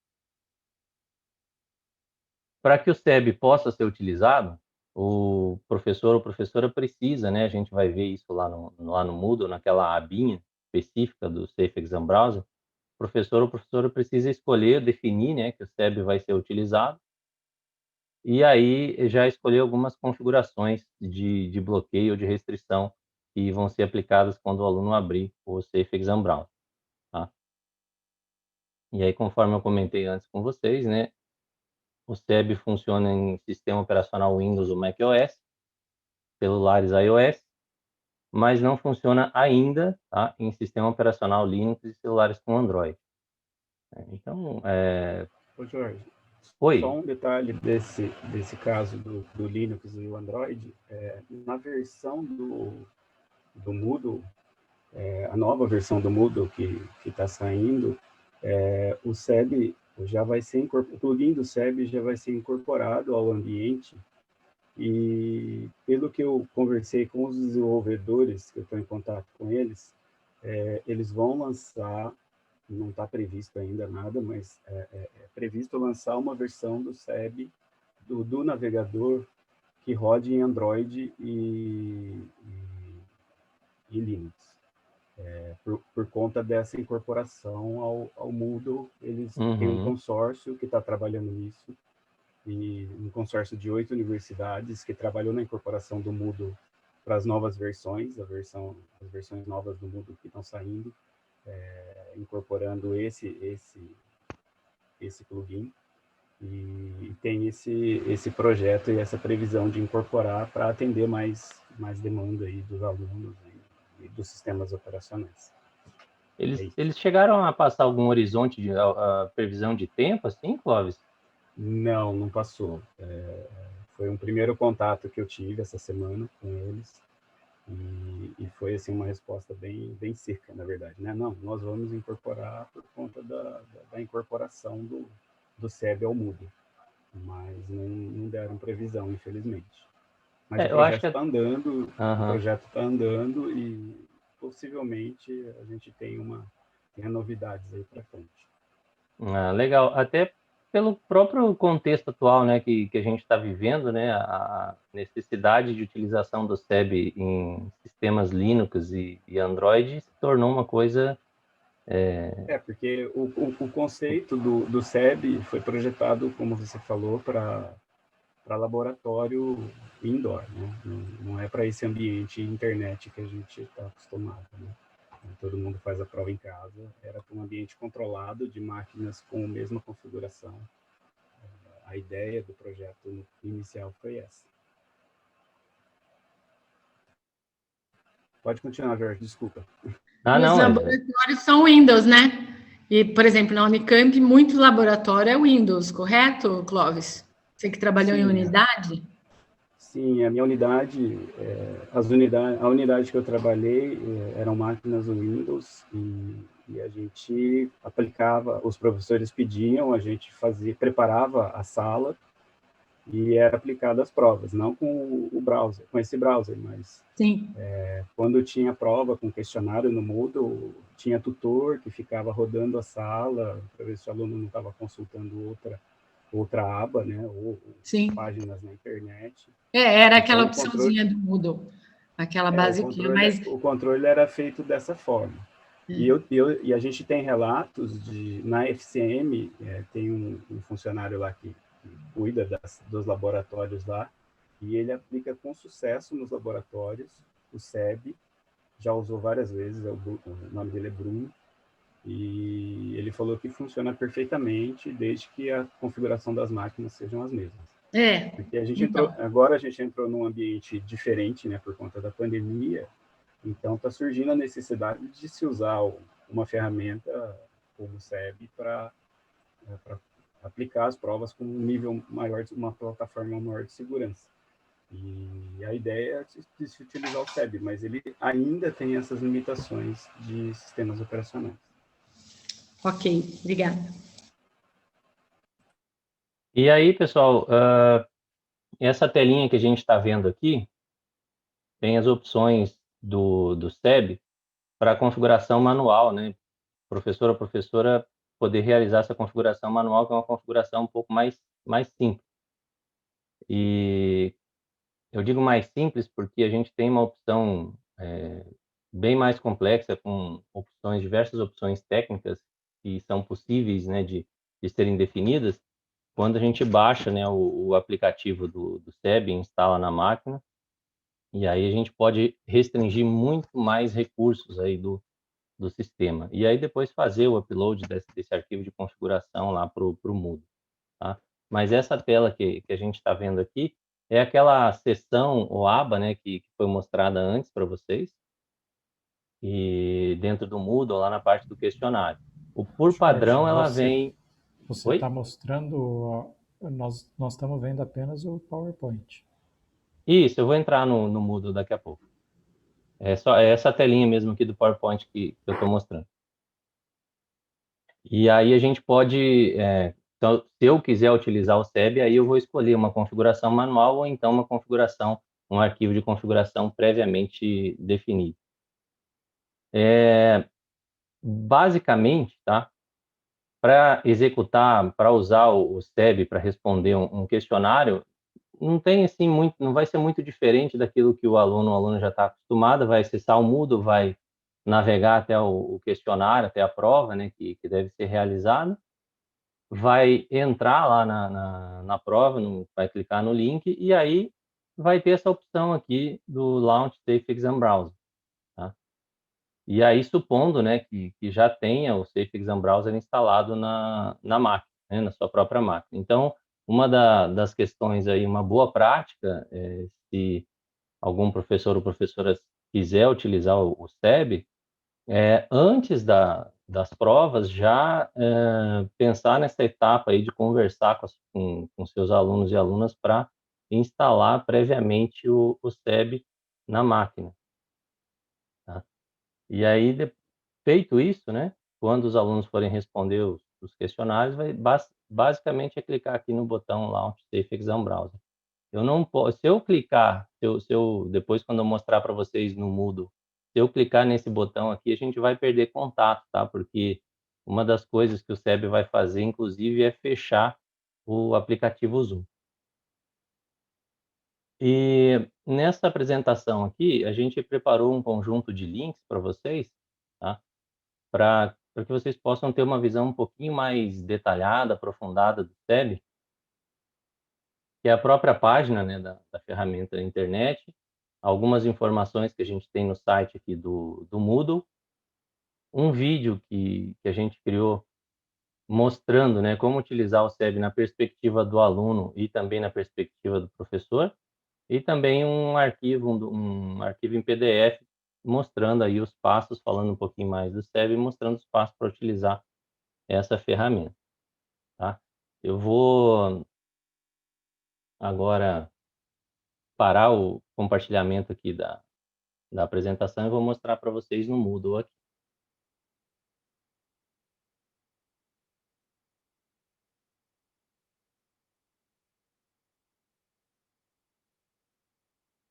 Para que o SEB possa ser utilizado, o professor ou professora precisa, né, a gente vai ver isso lá no Moodle, naquela abinha específica do Safe Exam Browser, o professor ou professora precisa escolher, definir, né, que o SEB vai ser utilizado, e aí já escolher algumas configurações de bloqueio ou de restrição que vão ser aplicadas quando o aluno abrir o Safe Exam Browser, tá? E aí, conforme eu comentei antes com vocês, né, o SEB funciona em sistema operacional Windows ou macOS, celulares iOS, mas não funciona ainda, tá, em sistema operacional Linux e celulares com Android. Então, Ô, Jorge, Oi. só um detalhe desse caso do Linux e o Android. Na versão do Moodle, a nova versão do Moodle que está saindo, o SEB já vai ser o plugin do SEB já vai ser incorporado ao ambiente. E pelo que eu conversei com os desenvolvedores, que eu estou em contato com eles, eles vão lançar, não está previsto ainda nada, mas é previsto lançar uma versão do SEB, do navegador, que rode em Android e Linux. Por conta dessa incorporação ao Moodle, eles têm um consórcio que está trabalhando nisso, e um consórcio de 8 universidades que trabalhou na incorporação do Moodle para as novas versões, as versões novas do Moodle que estão saindo, incorporando esse plugin, e tem esse projeto e essa previsão de incorporar para atender mais demanda aí dos alunos e dos sistemas operacionais. Eles chegaram a passar algum horizonte de a previsão de tempo, assim, Clóvis? Não passou. Foi um primeiro contato que eu tive essa semana com eles, e foi assim uma resposta bem seca, na verdade, né? Não, nós vamos incorporar por conta da incorporação do SEB ao Moodle, mas não deram previsão, infelizmente. Mas o projeto está andando, e possivelmente a gente tenha novidades aí para frente. Legal. Até pelo próprio contexto atual, né, que a gente está vivendo, né, a necessidade de utilização do SEB em sistemas Linux e Android se tornou uma coisa... Porque o conceito do SEB foi projetado, como você falou, para laboratório indoor, né? Não é para esse ambiente internet que a gente está acostumado, né? Todo mundo faz a prova em casa, era para um ambiente controlado de máquinas com a mesma configuração. A ideia do projeto inicial foi essa. Pode continuar, Jorge, desculpa. Os laboratórios são Windows, né? E, por exemplo, na Unicamp, muito laboratório é Windows, correto, Clóvis? Você que trabalhou em unidade? Sim, a minha unidade, a unidade que eu trabalhei eram máquinas Windows, e a gente aplicava, os professores pediam, a gente preparava a sala e era aplicada as provas, não com o browser, com esse browser, mas quando tinha prova com questionário no Moodle, tinha tutor que ficava rodando a sala para ver se o aluno não estava consultando outra aba, né, ou páginas na internet. Era aquela opçãozinha do Moodle, aquela basiquinha, o controle era feito dessa forma. E a gente tem relatos na FCM, tem um funcionário lá que cuida dos laboratórios lá, e ele aplica com sucesso nos laboratórios o SEB, já usou várias vezes, o nome dele é Bruno, e ele falou que funciona perfeitamente desde que a configuração das máquinas sejam as mesmas. Porque agora a gente entrou num ambiente diferente, né, por conta da pandemia, então está surgindo a necessidade de se usar uma ferramenta como o SEB para aplicar as provas com um nível maior, uma plataforma maior de segurança. E a ideia é de se utilizar o SEB, mas ele ainda tem essas limitações de sistemas operacionais. Ok, obrigada. E aí, pessoal, essa telinha que a gente está vendo aqui tem as opções do SEB para configuração manual, né? Professor ou professora poder realizar essa configuração manual, que é uma configuração um pouco mais simples. E eu digo mais simples porque a gente tem uma opção bem mais complexa, com diversas opções técnicas que são possíveis, né, de serem definidas, quando a gente baixa, né, o aplicativo do SEB e instala na máquina, e aí a gente pode restringir muito mais recursos aí do sistema. E aí depois fazer o upload desse arquivo de configuração lá para o Moodle. Tá? Mas essa tela que a gente está vendo aqui é aquela seção ou aba, né, que foi mostrada antes para vocês, e dentro do Moodle, lá na parte do questionário. Por padrão, ela vem... Você está mostrando... Nós estamos vendo apenas o PowerPoint. Isso, eu vou entrar no Moodle daqui a pouco. É essa telinha mesmo aqui do PowerPoint que eu estou mostrando. E aí a gente pode... então, se eu quiser utilizar o SEB, aí eu vou escolher uma configuração manual ou então um arquivo de configuração previamente definido. Basicamente, tá? Para executar, para usar o SEB para responder um questionário, não tem assim muito, não vai ser muito diferente daquilo que o aluno já está acostumado, vai acessar o Moodle, vai navegar até o questionário, até a prova, né, que deve ser realizada, vai entrar lá na prova, vai clicar no link e aí vai ter essa opção aqui do Launch Safe Exam Browser. Tá? E aí, supondo, né, que já tenha o Safe Exam Browser instalado na máquina, né, na sua própria máquina. Então, uma das questões aí, uma boa prática, se algum professor ou professora quiser utilizar o SEB, antes das provas, já pensar nessa etapa aí de conversar com seus alunos e alunas para instalar previamente o SEB na máquina. Tá? E aí, feito isso, né, quando os alunos forem responder os questionários, basicamente clicar aqui no botão Launch Safe Exam Browser. Eu não posso, se eu clicar, depois quando eu mostrar para vocês no Moodle, se eu clicar nesse botão aqui, a gente vai perder contato, tá? Porque uma das coisas que o SEB vai fazer, inclusive, é fechar o aplicativo Zoom. E nessa apresentação aqui, a gente preparou um conjunto de links para vocês, tá? Para que vocês possam ter uma visão um pouquinho mais detalhada, aprofundada do SEB, que é a própria página, né, da ferramenta da internet, algumas informações que a gente tem no site aqui do Moodle, um vídeo que a gente criou mostrando, né, como utilizar o SEB na perspectiva do aluno e também na perspectiva do professor, e também um arquivo em PDF mostrando aí os passos, falando um pouquinho mais do SEB e mostrando os passos para utilizar essa ferramenta. Tá? Eu vou agora parar o compartilhamento aqui da apresentação e vou mostrar para vocês no Moodle aqui.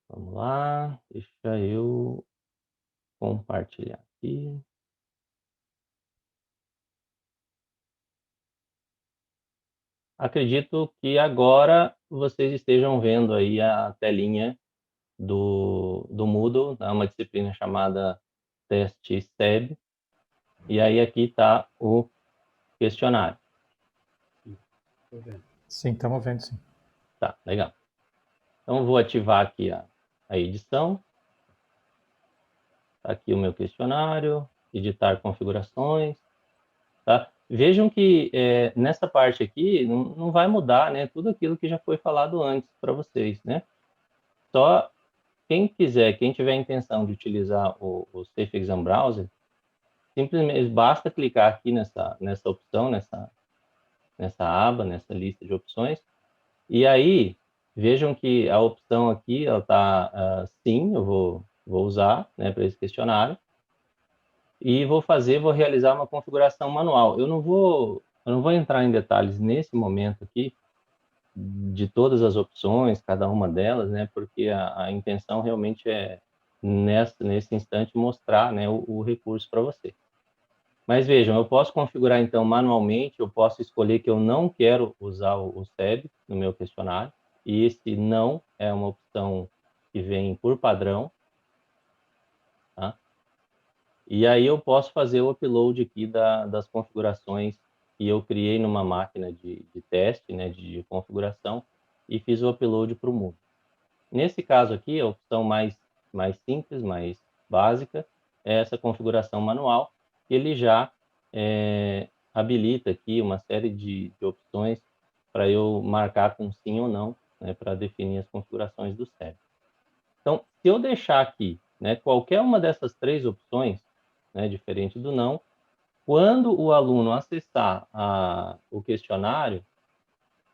Vamos lá, deixa eu compartilhar aqui. Acredito que agora vocês estejam vendo aí a telinha do Moodle, né, uma disciplina chamada Teste SEB, E aí aqui está o questionário. Tô vendo. Sim, estamos vendo, sim. Tá, legal. Então, eu vou ativar aqui a edição. Tá aqui o meu questionário, editar configurações. Tá? Vejam que nessa parte aqui não vai mudar, né, tudo aquilo que já foi falado antes para vocês, né? Só quem quiser, quem tiver a intenção de utilizar o Safe Exam Browser, simplesmente basta clicar aqui nessa opção, nessa aba, nessa lista de opções, e aí vejam que a opção aqui, ela está sim, eu vou usar, né, para esse questionário, e vou realizar uma configuração manual. Eu não vou entrar em detalhes nesse momento aqui de todas as opções, cada uma delas, né, porque a intenção realmente é nesse instante mostrar, né, o recurso para você. Mas vejam, eu posso configurar então manualmente, eu posso escolher que eu não quero usar o SEB no meu questionário, e esse não é uma opção que vem por padrão, tá? E aí eu posso fazer o upload aqui das configurações que eu criei numa máquina de teste, né, de configuração, e fiz o upload para o Moodle. Nesse caso aqui, a opção mais simples, mais básica, é essa configuração manual, que ele já habilita aqui uma série de opções para eu marcar com sim ou não, né, para definir as configurações do SEB. Então, se eu deixar aqui, né, qualquer uma dessas três opções, né, diferente do não, quando o aluno acessar o questionário,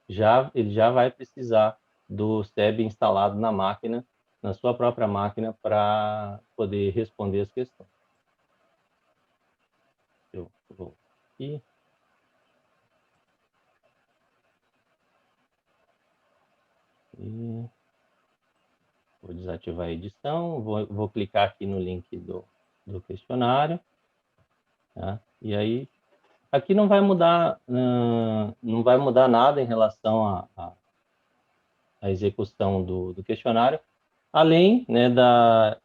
ele já vai precisar do SEB instalado na máquina, na sua própria máquina, para poder responder as questões. Eu vou aqui. E vou desativar a edição, vou clicar aqui no link do questionário, tá? E aí, aqui não vai mudar nada em relação à execução do questionário, além, né, da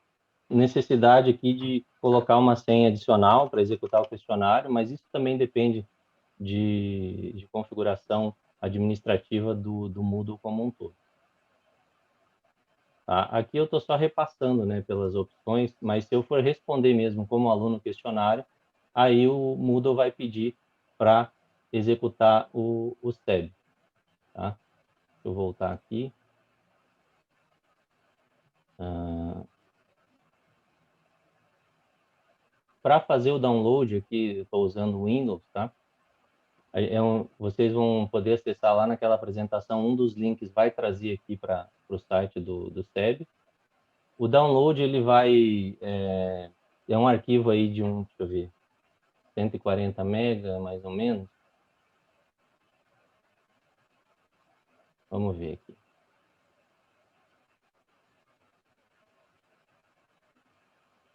necessidade aqui de colocar uma senha adicional para executar o questionário, mas isso também depende de configuração administrativa do Moodle como um todo. Tá? Aqui eu estou só repassando, né, pelas opções, mas se eu for responder mesmo como aluno questionário, aí o Moodle vai pedir para executar o SEB. Tá? Deixa eu voltar aqui. Para fazer o download aqui, eu estou usando o Windows, tá? Vocês vão poder acessar lá naquela apresentação, um dos links vai trazer aqui para o site do SEB. O download, ele vai... É um arquivo aí de deixa eu ver, 140 MB, mais ou menos. Vamos ver aqui.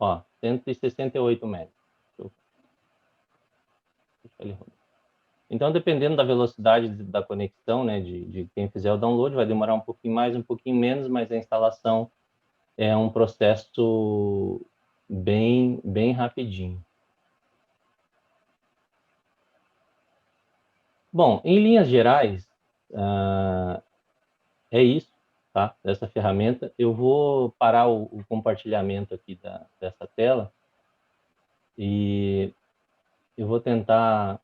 Ó, 168 MB. Deixa ele rodar. Então, dependendo da velocidade da conexão, né, de quem fizer o download, vai demorar um pouquinho mais, um pouquinho menos, mas a instalação é um processo bem rapidinho. Bom, em linhas gerais, é isso, tá? Dessa ferramenta. Eu vou parar o compartilhamento aqui dessa tela e eu vou tentar,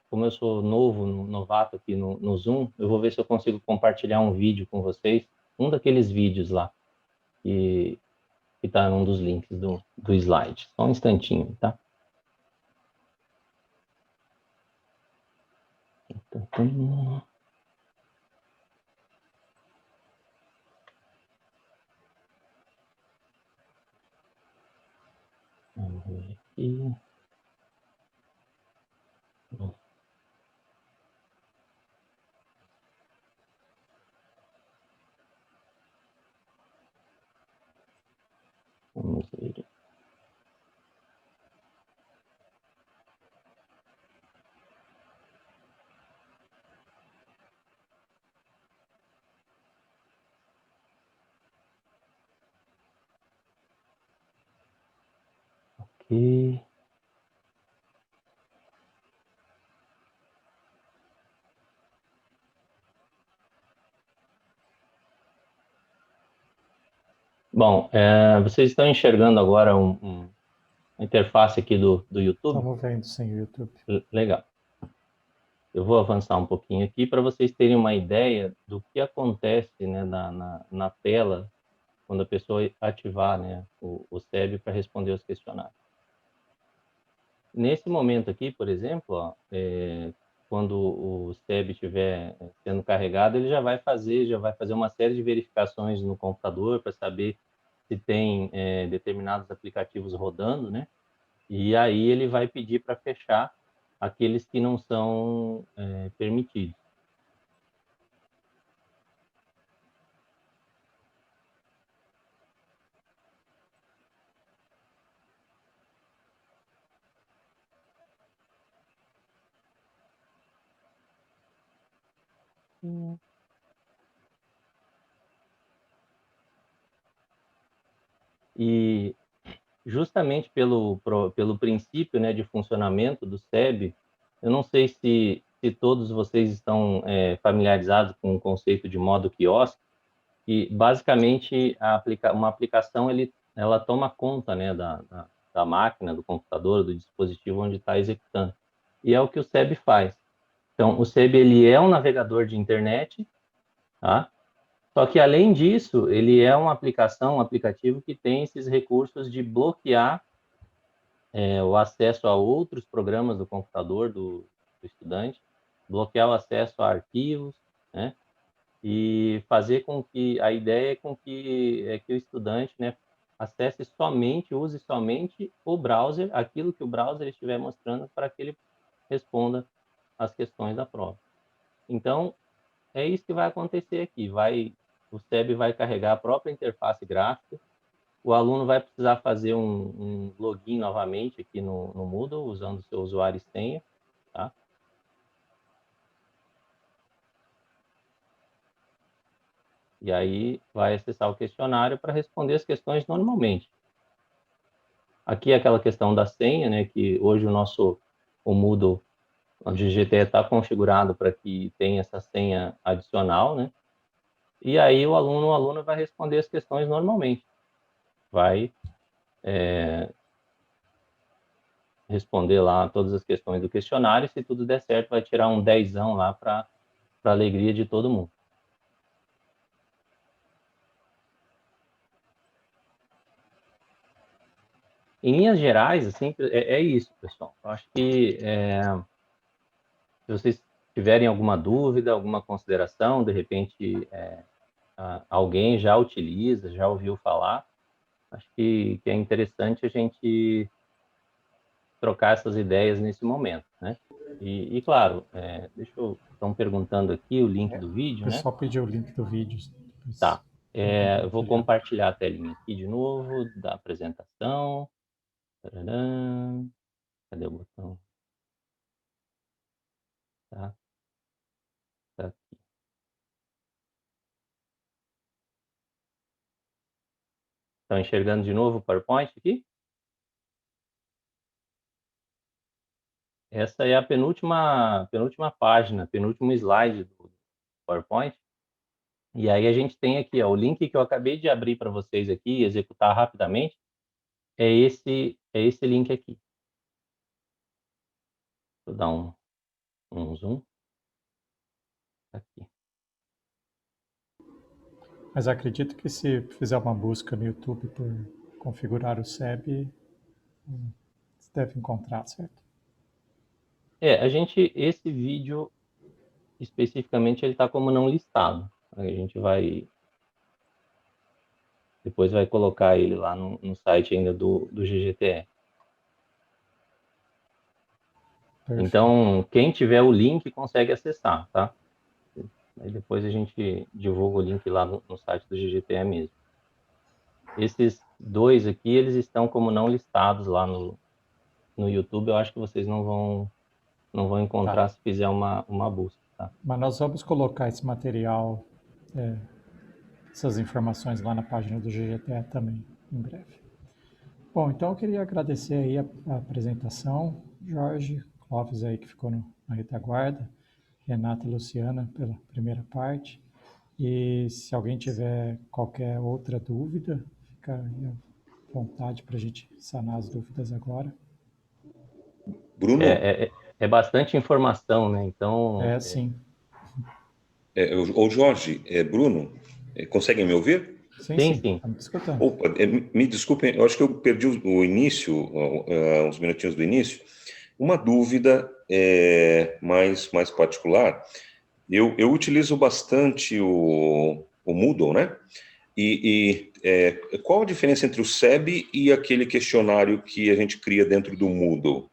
como eu sou novato aqui no Zoom, eu vou ver se eu consigo compartilhar um vídeo com vocês, um daqueles vídeos lá, que está num dos links do slide. Só um instantinho, tá? Vamos ver aqui. Vamos ver. Ok. Bom, vocês estão enxergando agora uma interface aqui do YouTube? Estamos vendo sem o YouTube. Legal. Eu vou avançar um pouquinho aqui para vocês terem uma ideia do que acontece, né, na tela quando a pessoa ativar, né, o SEB para responder os questionários. Nesse momento aqui, por exemplo, ó, quando o SEB estiver sendo carregado, ele já vai fazer uma série de verificações no computador para saber se tem determinados aplicativos rodando, né? E aí ele vai pedir para fechar aqueles que não são permitidos. E justamente pelo princípio, né, de funcionamento do SEB, eu não sei se todos vocês estão familiarizados com o conceito de modo quiosque, que basicamente uma aplicação ela toma conta, né, da máquina, do computador, do dispositivo onde está executando. E é o que o SEB faz. Então, o SEB ele é um navegador de internet, tá? Só que, além disso, ele é uma aplicação, um aplicativo que tem esses recursos de bloquear o acesso a outros programas do computador do estudante, bloquear o acesso a arquivos, né? E fazer com que a ideia é que o estudante, né, acesse somente, use somente o browser, aquilo que o browser estiver mostrando para que ele responda as questões da prova. Então, é isso que vai acontecer aqui. O SEB vai carregar a própria interface gráfica, o aluno vai precisar fazer um login novamente aqui no Moodle, usando o seu usuário e senha, tá? E aí vai acessar o questionário para responder as questões normalmente. Aqui é aquela questão da senha, né, que hoje o Moodle, o GGTE está configurado para que tenha essa senha adicional, né? E aí o aluno vai responder as questões normalmente. Vai responder lá todas as questões do questionário, e se tudo der certo, vai tirar um 10ão lá para a alegria de todo mundo. Em linhas gerais, assim, é isso, pessoal. Eu acho que se vocês tiverem alguma dúvida, alguma consideração, de repente alguém já utiliza, já ouviu falar, acho que é interessante a gente trocar essas ideias nesse momento, né? E claro, estão perguntando aqui o link do vídeo, né? O pessoal pediu o link do vídeo. Tá. Eu vou compartilhar a telinha aqui de novo, da apresentação. Tadadã. Cadê o botão? Tá. Tá aqui. Estão enxergando de novo o PowerPoint aqui? Essa é a penúltima página, penúltimo slide do PowerPoint. E aí a gente tem aqui, ó, o link que eu acabei de abrir para vocês aqui, executar rapidamente, é esse link aqui. Vou dar um zoom. Aqui. Mas acredito que se fizer uma busca no YouTube por configurar o SEB, você deve encontrar, certo? Esse vídeo especificamente ele está como não listado. A gente depois vai colocar ele lá no site ainda do GGTE. Perfeito. Então, quem tiver o link consegue acessar, tá? Aí depois a gente divulga o link lá no site do GGTE mesmo. Esses dois aqui, eles estão como não listados lá no YouTube. Eu acho que vocês não vão encontrar se fizer uma busca, tá? Mas nós vamos colocar esse material, essas informações lá na página do GGTE também, em breve. Bom, então eu queria agradecer aí a apresentação, Jorge, Clóvis aí que ficou na retaguarda, Renata e Luciana pela primeira parte. E se alguém tiver qualquer outra dúvida, fica aí à vontade para a gente sanar as dúvidas agora. Bruno, É bastante informação, né? Então, Sim. Ô Jorge, Bruno, conseguem me ouvir? Sim. Estamos te escutando. Opa, me desculpem, eu acho que eu perdi o início, uns minutinhos do início. Uma dúvida mais particular. Eu utilizo bastante o Moodle, né? E qual a diferença entre o SEB e aquele questionário que a gente cria dentro do Moodle?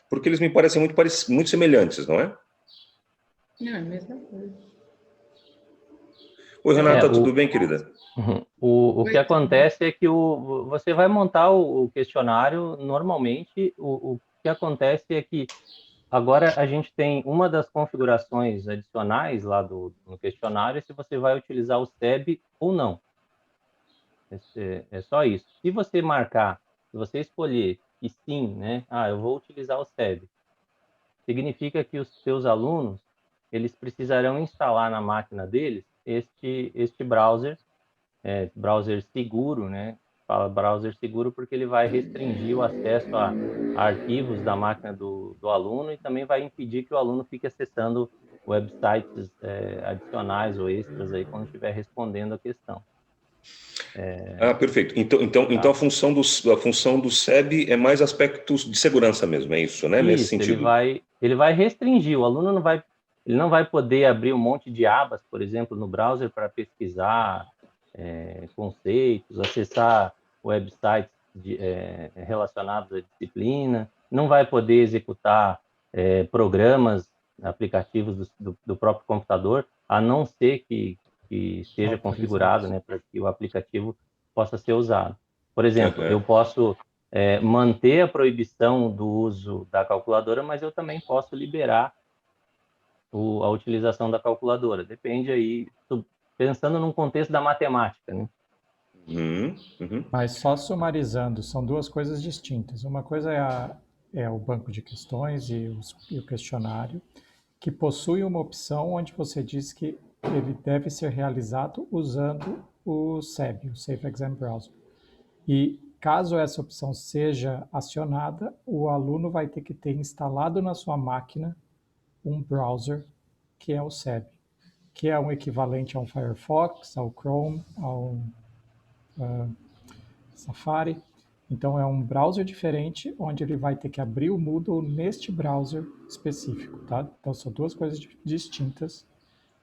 Porque eles me parecem muito semelhantes, não é? Não, é a mesma coisa. Oi, Renata, tudo bem, querida? O que acontece é que você vai montar o questionário normalmente. O que acontece é que agora a gente tem uma das configurações adicionais lá no questionário, se você vai utilizar o SEB ou não. É só isso. Se você marcar, se você escolher que sim, né? Eu vou utilizar o SEB, significa que os seus alunos, eles precisarão instalar na máquina deles este browser, browser seguro, né? Fala browser seguro porque ele vai restringir o acesso a arquivos da máquina do aluno e também vai impedir que o aluno fique acessando websites adicionais ou extras aí quando estiver respondendo a questão. Perfeito. Então a função do SEB é mais aspectos de segurança mesmo, é isso, né? Nesse sentido. Ele vai restringir, o aluno não vai poder abrir um monte de abas, por exemplo, no browser para pesquisar conceitos, acessar websites relacionados à disciplina, não vai poder executar programas, aplicativos do próprio computador, a não ser que esteja configurado, né, para que o aplicativo possa ser usado. Por exemplo, eu posso manter a proibição do uso da calculadora, mas eu também posso liberar a utilização da calculadora. Depende aí, pensando num contexto da matemática, né? Mas só sumarizando, são duas coisas distintas. Uma coisa é o banco de questões e o questionário, que possui uma opção onde você diz que ele deve ser realizado usando o SEB, o Safe Exam Browser. E caso essa opção seja acionada, o aluno vai ter que ter instalado na sua máquina um browser que é o SEB, que é um equivalente ao Firefox, ao Chrome, ao Safari. Então é um browser diferente, onde ele vai ter que abrir o Moodle neste browser específico, tá? Então são duas coisas distintas.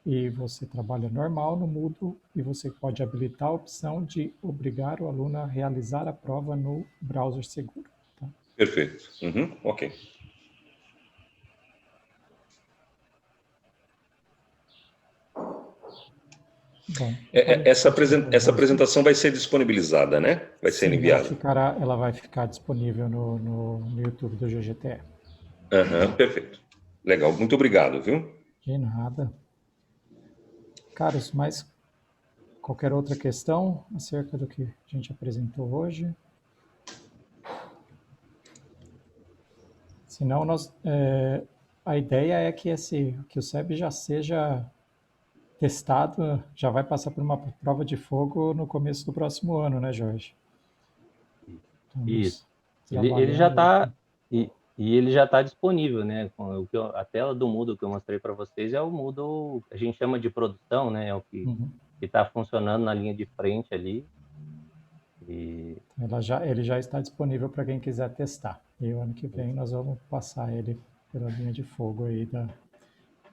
E você trabalha normal no Moodle e você pode habilitar a opção de obrigar o aluno a realizar a prova no browser seguro. Tá? Perfeito. Ok. Bom, essa apresentação vai ser disponibilizada, né? Vai ser enviada. Ela vai ficar disponível no YouTube do GGTE. Perfeito. Legal. Muito obrigado, viu? De nada. Caros, mais qualquer outra questão acerca do que a gente apresentou hoje? Senão, a ideia é que o SEB já seja testado, já vai passar por uma prova de fogo no começo do próximo ano, né, Jorge? Isso. Ele já está e ele já está disponível, né? A tela do Moodle que eu mostrei para vocês é o Moodle, a gente chama de produção, né? É o que está funcionando na linha de frente ali. Ele já está disponível para quem quiser testar. E o ano que vem nós vamos passar ele pela linha de fogo aí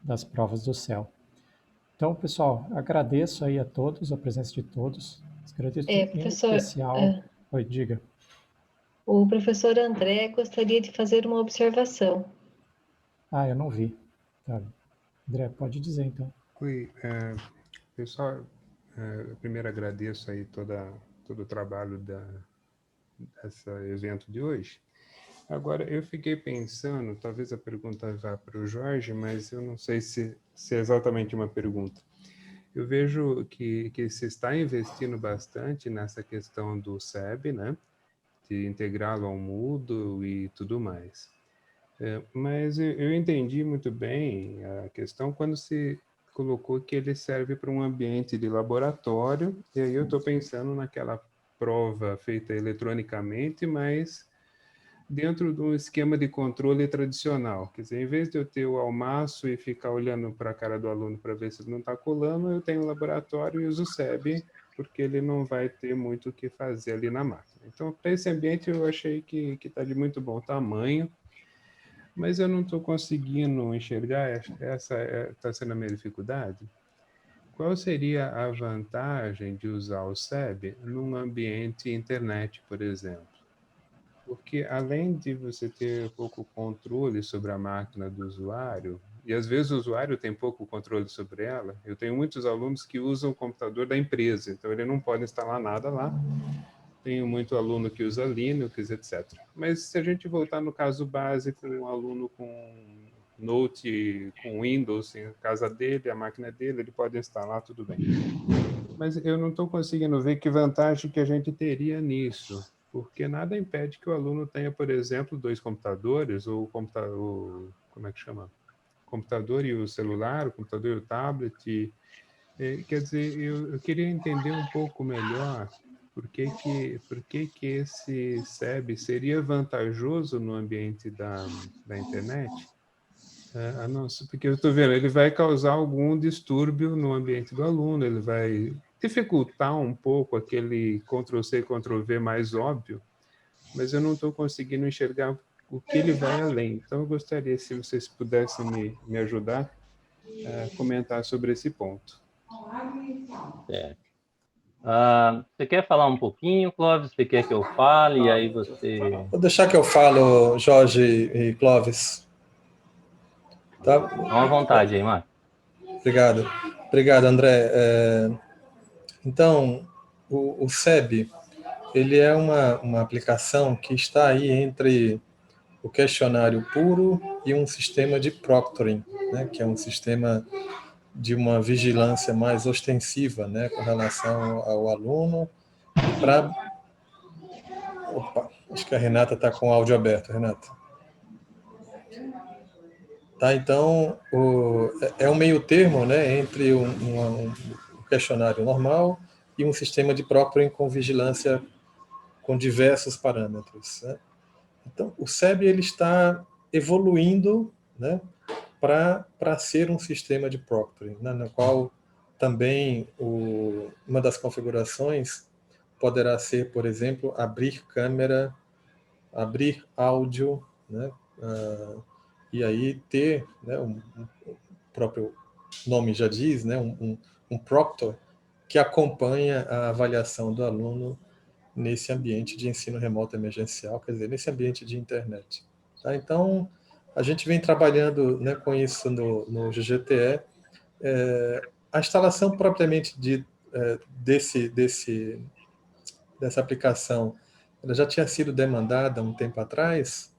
das provas do CEL. Então, pessoal, agradeço aí a todos, a presença de todos. Agradeço professor, em especial... Oi, diga. O professor André gostaria de fazer uma observação. Eu não vi. Tá. André, pode dizer, então. Oi, pessoal, primeiro agradeço aí todo o trabalho desse evento de hoje. Agora, eu fiquei pensando, talvez a pergunta vá para o Jorge, mas eu não sei se é exatamente uma pergunta. Eu vejo que se está investindo bastante nessa questão do SEB, né? De integrá-lo ao Moodle e tudo mais. Mas eu entendi muito bem a questão quando se colocou que ele serve para um ambiente de laboratório, e aí eu estou pensando naquela prova feita eletronicamente, mas dentro de um esquema de controle tradicional. Quer dizer, em vez de eu ter o almaço e ficar olhando para a cara do aluno para ver se ele não está colando, eu tenho um laboratório e uso o SEB, porque ele não vai ter muito o que fazer ali na máquina. Então, para esse ambiente, eu achei que está de muito bom tamanho, mas eu não estou conseguindo enxergar, essa está sendo a minha dificuldade. Qual seria a vantagem de usar o SEB num ambiente internet, por exemplo? Porque além de você ter pouco controle sobre a máquina do usuário, e às vezes o usuário tem pouco controle sobre ela, eu tenho muitos alunos que usam o computador da empresa, então ele não pode instalar nada lá. Tenho muito aluno que usa Linux, etc. Mas se a gente voltar no caso básico, um aluno com Note, com Windows, em casa dele, a máquina dele, ele pode instalar, tudo bem. Mas eu não estou conseguindo ver que vantagem que a gente teria nisso, porque nada impede que o aluno tenha, por exemplo, 2 computadores, ou computador, como é que chama? Computador e o celular, o computador e o tablet. Quer dizer, eu queria entender um pouco melhor por que esse SEB seria vantajoso no ambiente da internet. Porque eu estou vendo, ele vai causar algum distúrbio no ambiente do aluno, ele vai dificultar um pouco aquele Ctrl+C, Ctrl+V mais óbvio, mas eu não estou conseguindo enxergar o que ele vai além. Então, eu gostaria, se vocês pudessem me ajudar a comentar sobre esse ponto. Você quer falar um pouquinho, Clóvis? Você quer que eu fale? E aí você... Vou deixar que eu falo, Jorge e Clóvis. Tá? Dá uma vontade aí, Marcos. Obrigado. Obrigado, André. Então, o SEB, ele é uma aplicação que está aí entre o questionário puro e um sistema de proctoring, né, que é um sistema de uma vigilância mais ostensiva, né, com relação ao aluno. Opa, acho que a Renata está com o áudio aberto, Renata. Tá, então, é um meio termo, né, entre um questionário normal e um sistema de proctoring com vigilância com diversos parâmetros, né? Então, o SEB ele está evoluindo, né, para ser um sistema de proctoring, né, no qual também uma das configurações poderá ser, por exemplo, abrir câmera, abrir áudio, né, e aí ter, né, o próprio nome já diz, né, um proctor que acompanha a avaliação do aluno nesse ambiente de ensino remoto emergencial, quer dizer, nesse ambiente de internet. Tá? Então, a gente vem trabalhando, né, com isso no GGTE. A instalação propriamente dessa aplicação, ela já tinha sido demandada há um tempo atrás,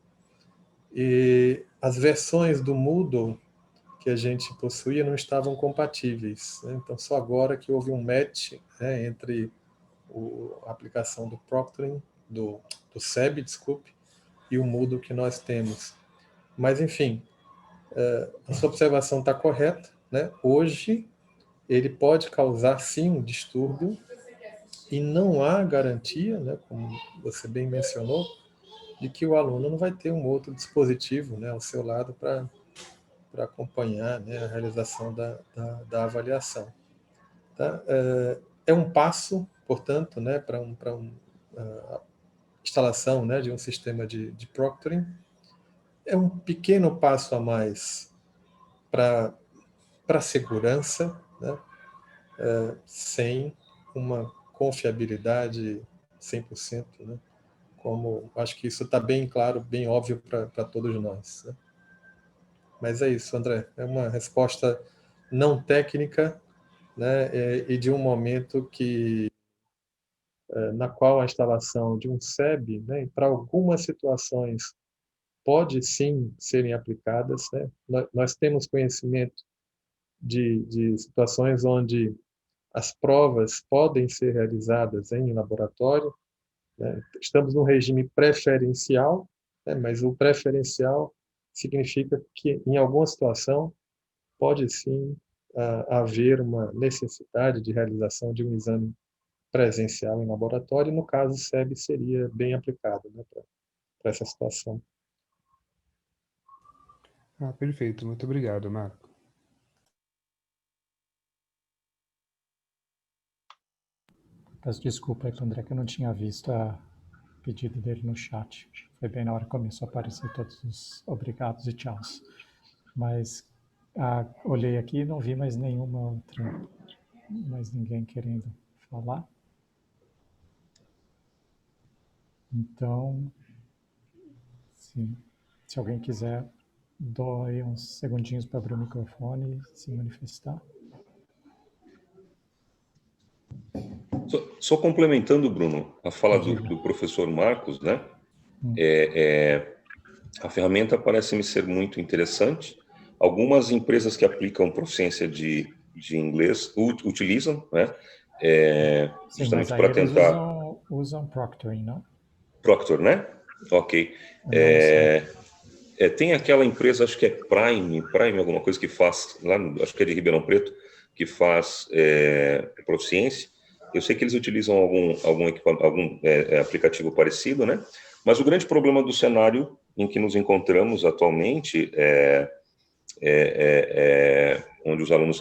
e as versões do Moodle que a gente possuía não estavam compatíveis, né? Então, só agora que houve um match, né, entre a aplicação do proctoring, do SEB, desculpe, e o Moodle que nós temos. Mas, enfim, a sua observação está correta, né? Hoje, ele pode causar, sim, um distúrbio, e não há garantia, né, como você bem mencionou, de que o aluno não vai ter um outro dispositivo, né, ao seu lado para acompanhar, né, a realização da avaliação. Tá? É um passo, portanto, né, para a instalação, né, de um sistema de proctoring. É um pequeno passo a mais para a segurança, né, sem uma confiabilidade 100%, né, como acho que isso está bem claro, bem óbvio para todos nós, né? Mas é isso, André. É uma resposta não técnica, né, e de um momento na qual a instalação de um SEB, né, para algumas situações, pode sim serem aplicadas, né? Nós temos conhecimento de situações onde as provas podem ser realizadas em laboratório, né? Estamos num regime preferencial, né, mas o preferencial significa que, em alguma situação, pode sim haver uma necessidade de realização de um exame presencial em laboratório, e no caso o SEB seria bem aplicado, né, para essa situação. Perfeito, muito obrigado, Marco. Peço desculpa aí para o André, que eu não tinha visto o pedido dele no chat. Foi bem na hora que começou a aparecer todos os obrigados e tchauz. Mas olhei aqui e não vi mais mais ninguém querendo falar. Então, se alguém quiser, dou aí uns segundinhos para abrir o microfone e se manifestar. Só complementando, Bruno, a fala do professor Marcos, né? A ferramenta parece-me ser muito interessante. Algumas empresas que aplicam proficiência de inglês utilizam, né? Justamente para tentar... Usam Proctoring, não? Proctor, né? Ok. Tem aquela empresa, acho que é Prime alguma coisa que faz, lá, acho que é de Ribeirão Preto, que faz proficiência. Eu sei que eles utilizam algum aplicativo parecido, né? Mas o grande problema do cenário em que nos encontramos atualmente onde os alunos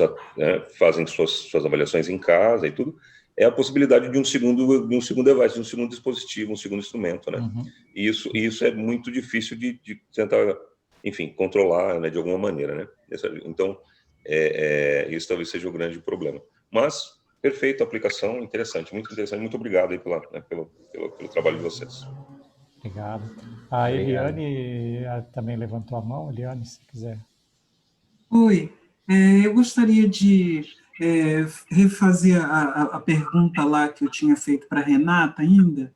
fazem suas avaliações em casa e tudo, é a possibilidade de um segundo device, de um segundo dispositivo, um segundo instrumento, né? Uhum. E isso é muito difícil de tentar, enfim, controlar, né, de alguma maneira, né? Então, isso talvez seja o grande problema. Mas, perfeita aplicação, interessante, muito obrigado aí pelo trabalho de vocês. Obrigado. A Eliane também levantou a mão. Eliane, se quiser. Oi, eu gostaria de refazer a pergunta lá que eu tinha feito para a Renata ainda,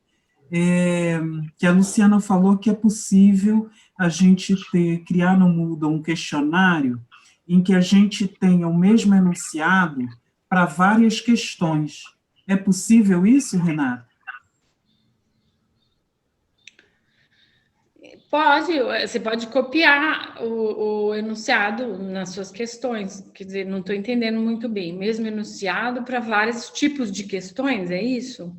que a Luciana falou que é possível a gente criar no Moodle um questionário em que a gente tenha o mesmo enunciado para várias questões. É possível isso, Renata? Você pode copiar o enunciado nas suas questões, quer dizer, não estou entendendo muito bem, mesmo enunciado para vários tipos de questões, é isso?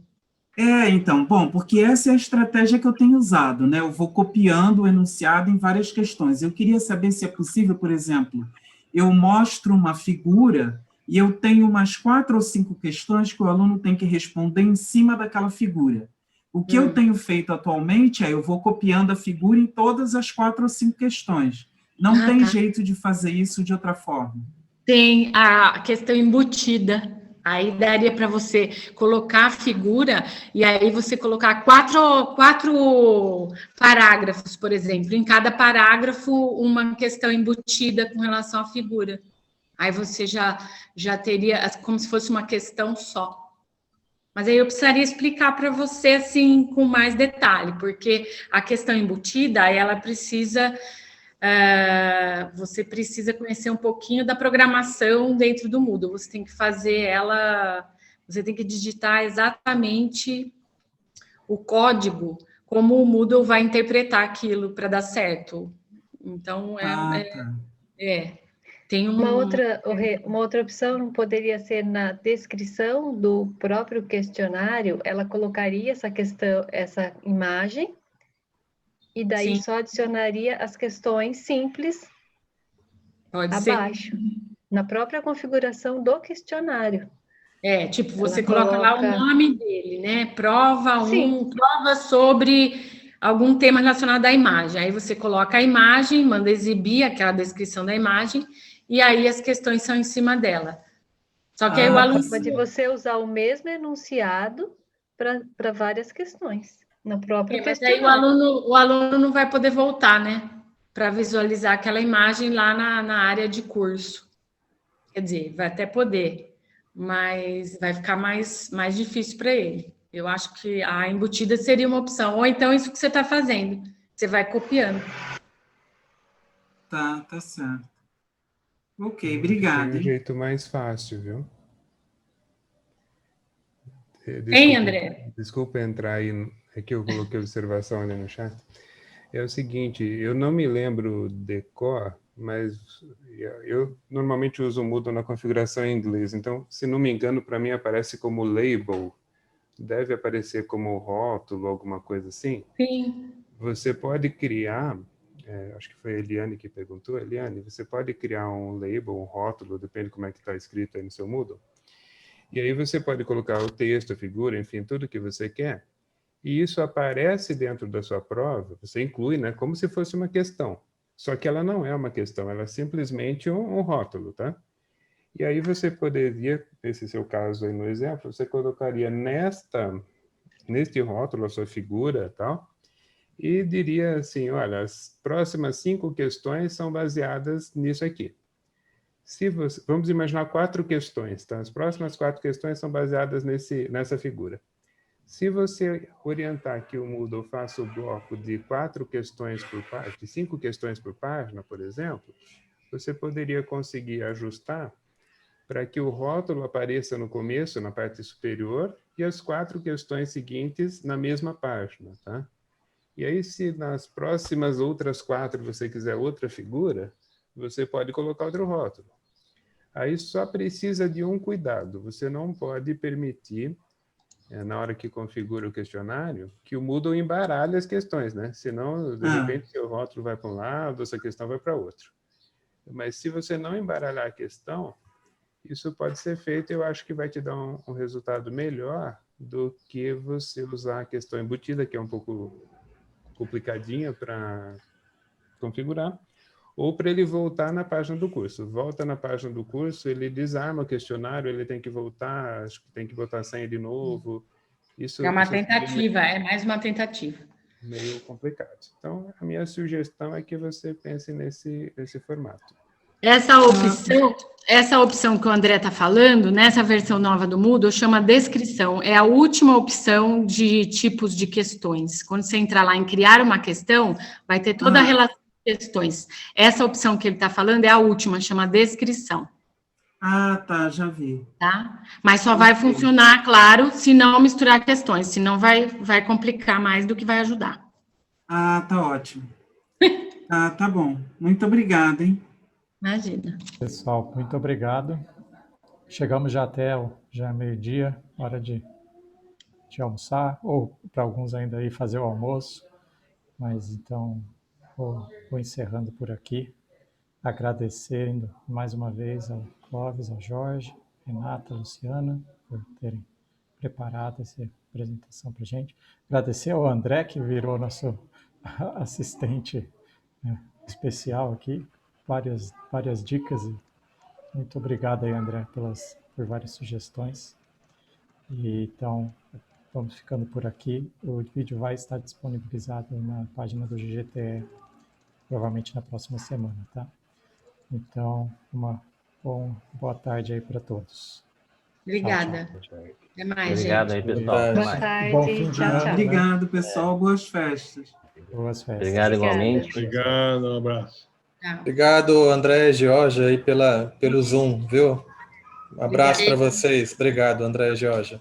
Então, bom, porque essa é a estratégia que eu tenho usado, né? Eu vou copiando o enunciado em várias questões. Eu queria saber se é possível, por exemplo, eu mostro uma figura e eu tenho umas 4 ou 5 questões que o aluno tem que responder em cima daquela figura. O que eu tenho feito atualmente eu vou copiando a figura em todas as 4 ou 5 questões. Não tem jeito de fazer isso de outra forma. Tem a questão embutida. Aí daria para você colocar a figura e aí você colocar quatro parágrafos, por exemplo. Em cada parágrafo, uma questão embutida com relação à figura. Aí você já teria como se fosse uma questão só. Mas aí eu precisaria explicar para você, assim, com mais detalhe, porque a questão embutida, ela precisa... você precisa conhecer um pouquinho da programação dentro do Moodle. Você tem que fazer ela... Você tem que digitar exatamente o código, como o Moodle vai interpretar aquilo para dar certo. Então, tem uma outra opção não poderia ser na descrição do próprio questionário, ela colocaria essa imagem, e daí só adicionaria as questões simples abaixo, na própria configuração do questionário. Tipo, você coloca lá o nome dele, né? Prova sobre algum tema relacionado à imagem. Aí você coloca a imagem, manda exibir aquela descrição da imagem, e aí as questões são em cima dela. Só que aí o aluno... Pode você usar o mesmo enunciado para várias questões, no próprio questionário. Mas aí o aluno não vai poder voltar, né? Para visualizar aquela imagem lá na área de curso. Quer dizer, vai até poder, mas vai ficar mais difícil para ele. Eu acho que a embutida seria uma opção. Ou então isso que você está fazendo, você vai copiando. Tá certo. Ok, obrigado. Tem um jeito mais fácil, viu? André? Desculpa entrar aí, é que eu coloquei observação ali no chat. É o seguinte, eu não me lembro de cor, mas eu normalmente uso o Moodle na configuração em inglês, então, se não me engano, para mim aparece como label deve aparecer como rótulo, alguma coisa assim. Sim. Você pode criar, acho que foi a Eliane que perguntou, Eliane, você pode criar um label, um rótulo, depende de como é que está escrito aí no seu Moodle. E aí você pode colocar o texto, a figura, enfim, tudo que você quer. E isso aparece dentro da sua prova, você inclui, né, como se fosse uma questão. Só que ela não é uma questão, ela é simplesmente um rótulo, tá? E aí você poderia, nesse seu caso aí no exemplo, você colocaria neste rótulo a sua figura e tal, e diria assim, olha, as próximas 5 questões são baseadas nisso aqui. Vamos imaginar 4 questões, tá? As próximas 4 questões são baseadas nessa figura. Se você orientar que o Moodle faça o bloco de 4 questões por página, de 5 questões por página, por exemplo, você poderia conseguir ajustar para que o rótulo apareça no começo, na parte superior, e as 4 questões seguintes na mesma página, tá? E aí, se nas próximas outras 4 você quiser outra figura, você pode colocar outro rótulo. Aí só precisa de um cuidado, você não pode permitir, na hora que configura o questionário, que o Moodle embaralhe as questões, né? Senão, de repente, seu rótulo vai para um lado, essa questão vai para outro. Mas se você não embaralhar a questão, isso pode ser feito, eu acho que vai te dar um resultado melhor do que você usar a questão embutida, que é um pouco complicadinha para configurar, ou para ele voltar na página do curso. Volta na página do curso, ele desarma o questionário, ele tem que voltar, acho que tem que botar a senha de novo. Isso, É uma isso tentativa, é mais uma tentativa. Meio complicado. Então, a minha sugestão é que você pense nesse formato. Essa opção que o André está falando, nessa versão nova do Moodle, chama descrição. É a última opção de tipos de questões. Quando você entrar lá em criar uma questão, vai ter toda a relação de questões. Essa opção que ele está falando é a última, chama descrição. Ah, tá, já vi. Tá? Mas só vai funcionar, claro, se não misturar questões, senão vai complicar mais do que vai ajudar. Ah, tá ótimo. Tá bom. Muito obrigada, hein? Imagina. Pessoal, muito obrigado. Chegamos já até já meio-dia, hora de almoçar, ou para alguns ainda ir fazer o almoço. Mas então, vou encerrando por aqui, agradecendo mais uma vez ao Clóvis, ao Jorge, Renata, Luciana, por terem preparado essa apresentação para a gente. Agradecer ao André, que virou nosso assistente especial aqui, várias dicas. E muito obrigado aí, André, por várias sugestões. E, então, vamos ficando por aqui. O vídeo vai estar disponibilizado na página do GGTE, provavelmente na próxima semana, tá? Então, uma boa tarde aí para todos. Obrigada. Tchau. Até mais, Obrigado gente. aí, pessoal. Boa tarde. Bom fim de Tchau, ano. tchau. Obrigado, pessoal. Boas festas. Boas festas. Obrigado igualmente. Obrigado, um abraço. Tchau. Obrigado, André e Georgia, aí pelo Zoom, viu? Um abraço para vocês. Obrigado, André e Georgia.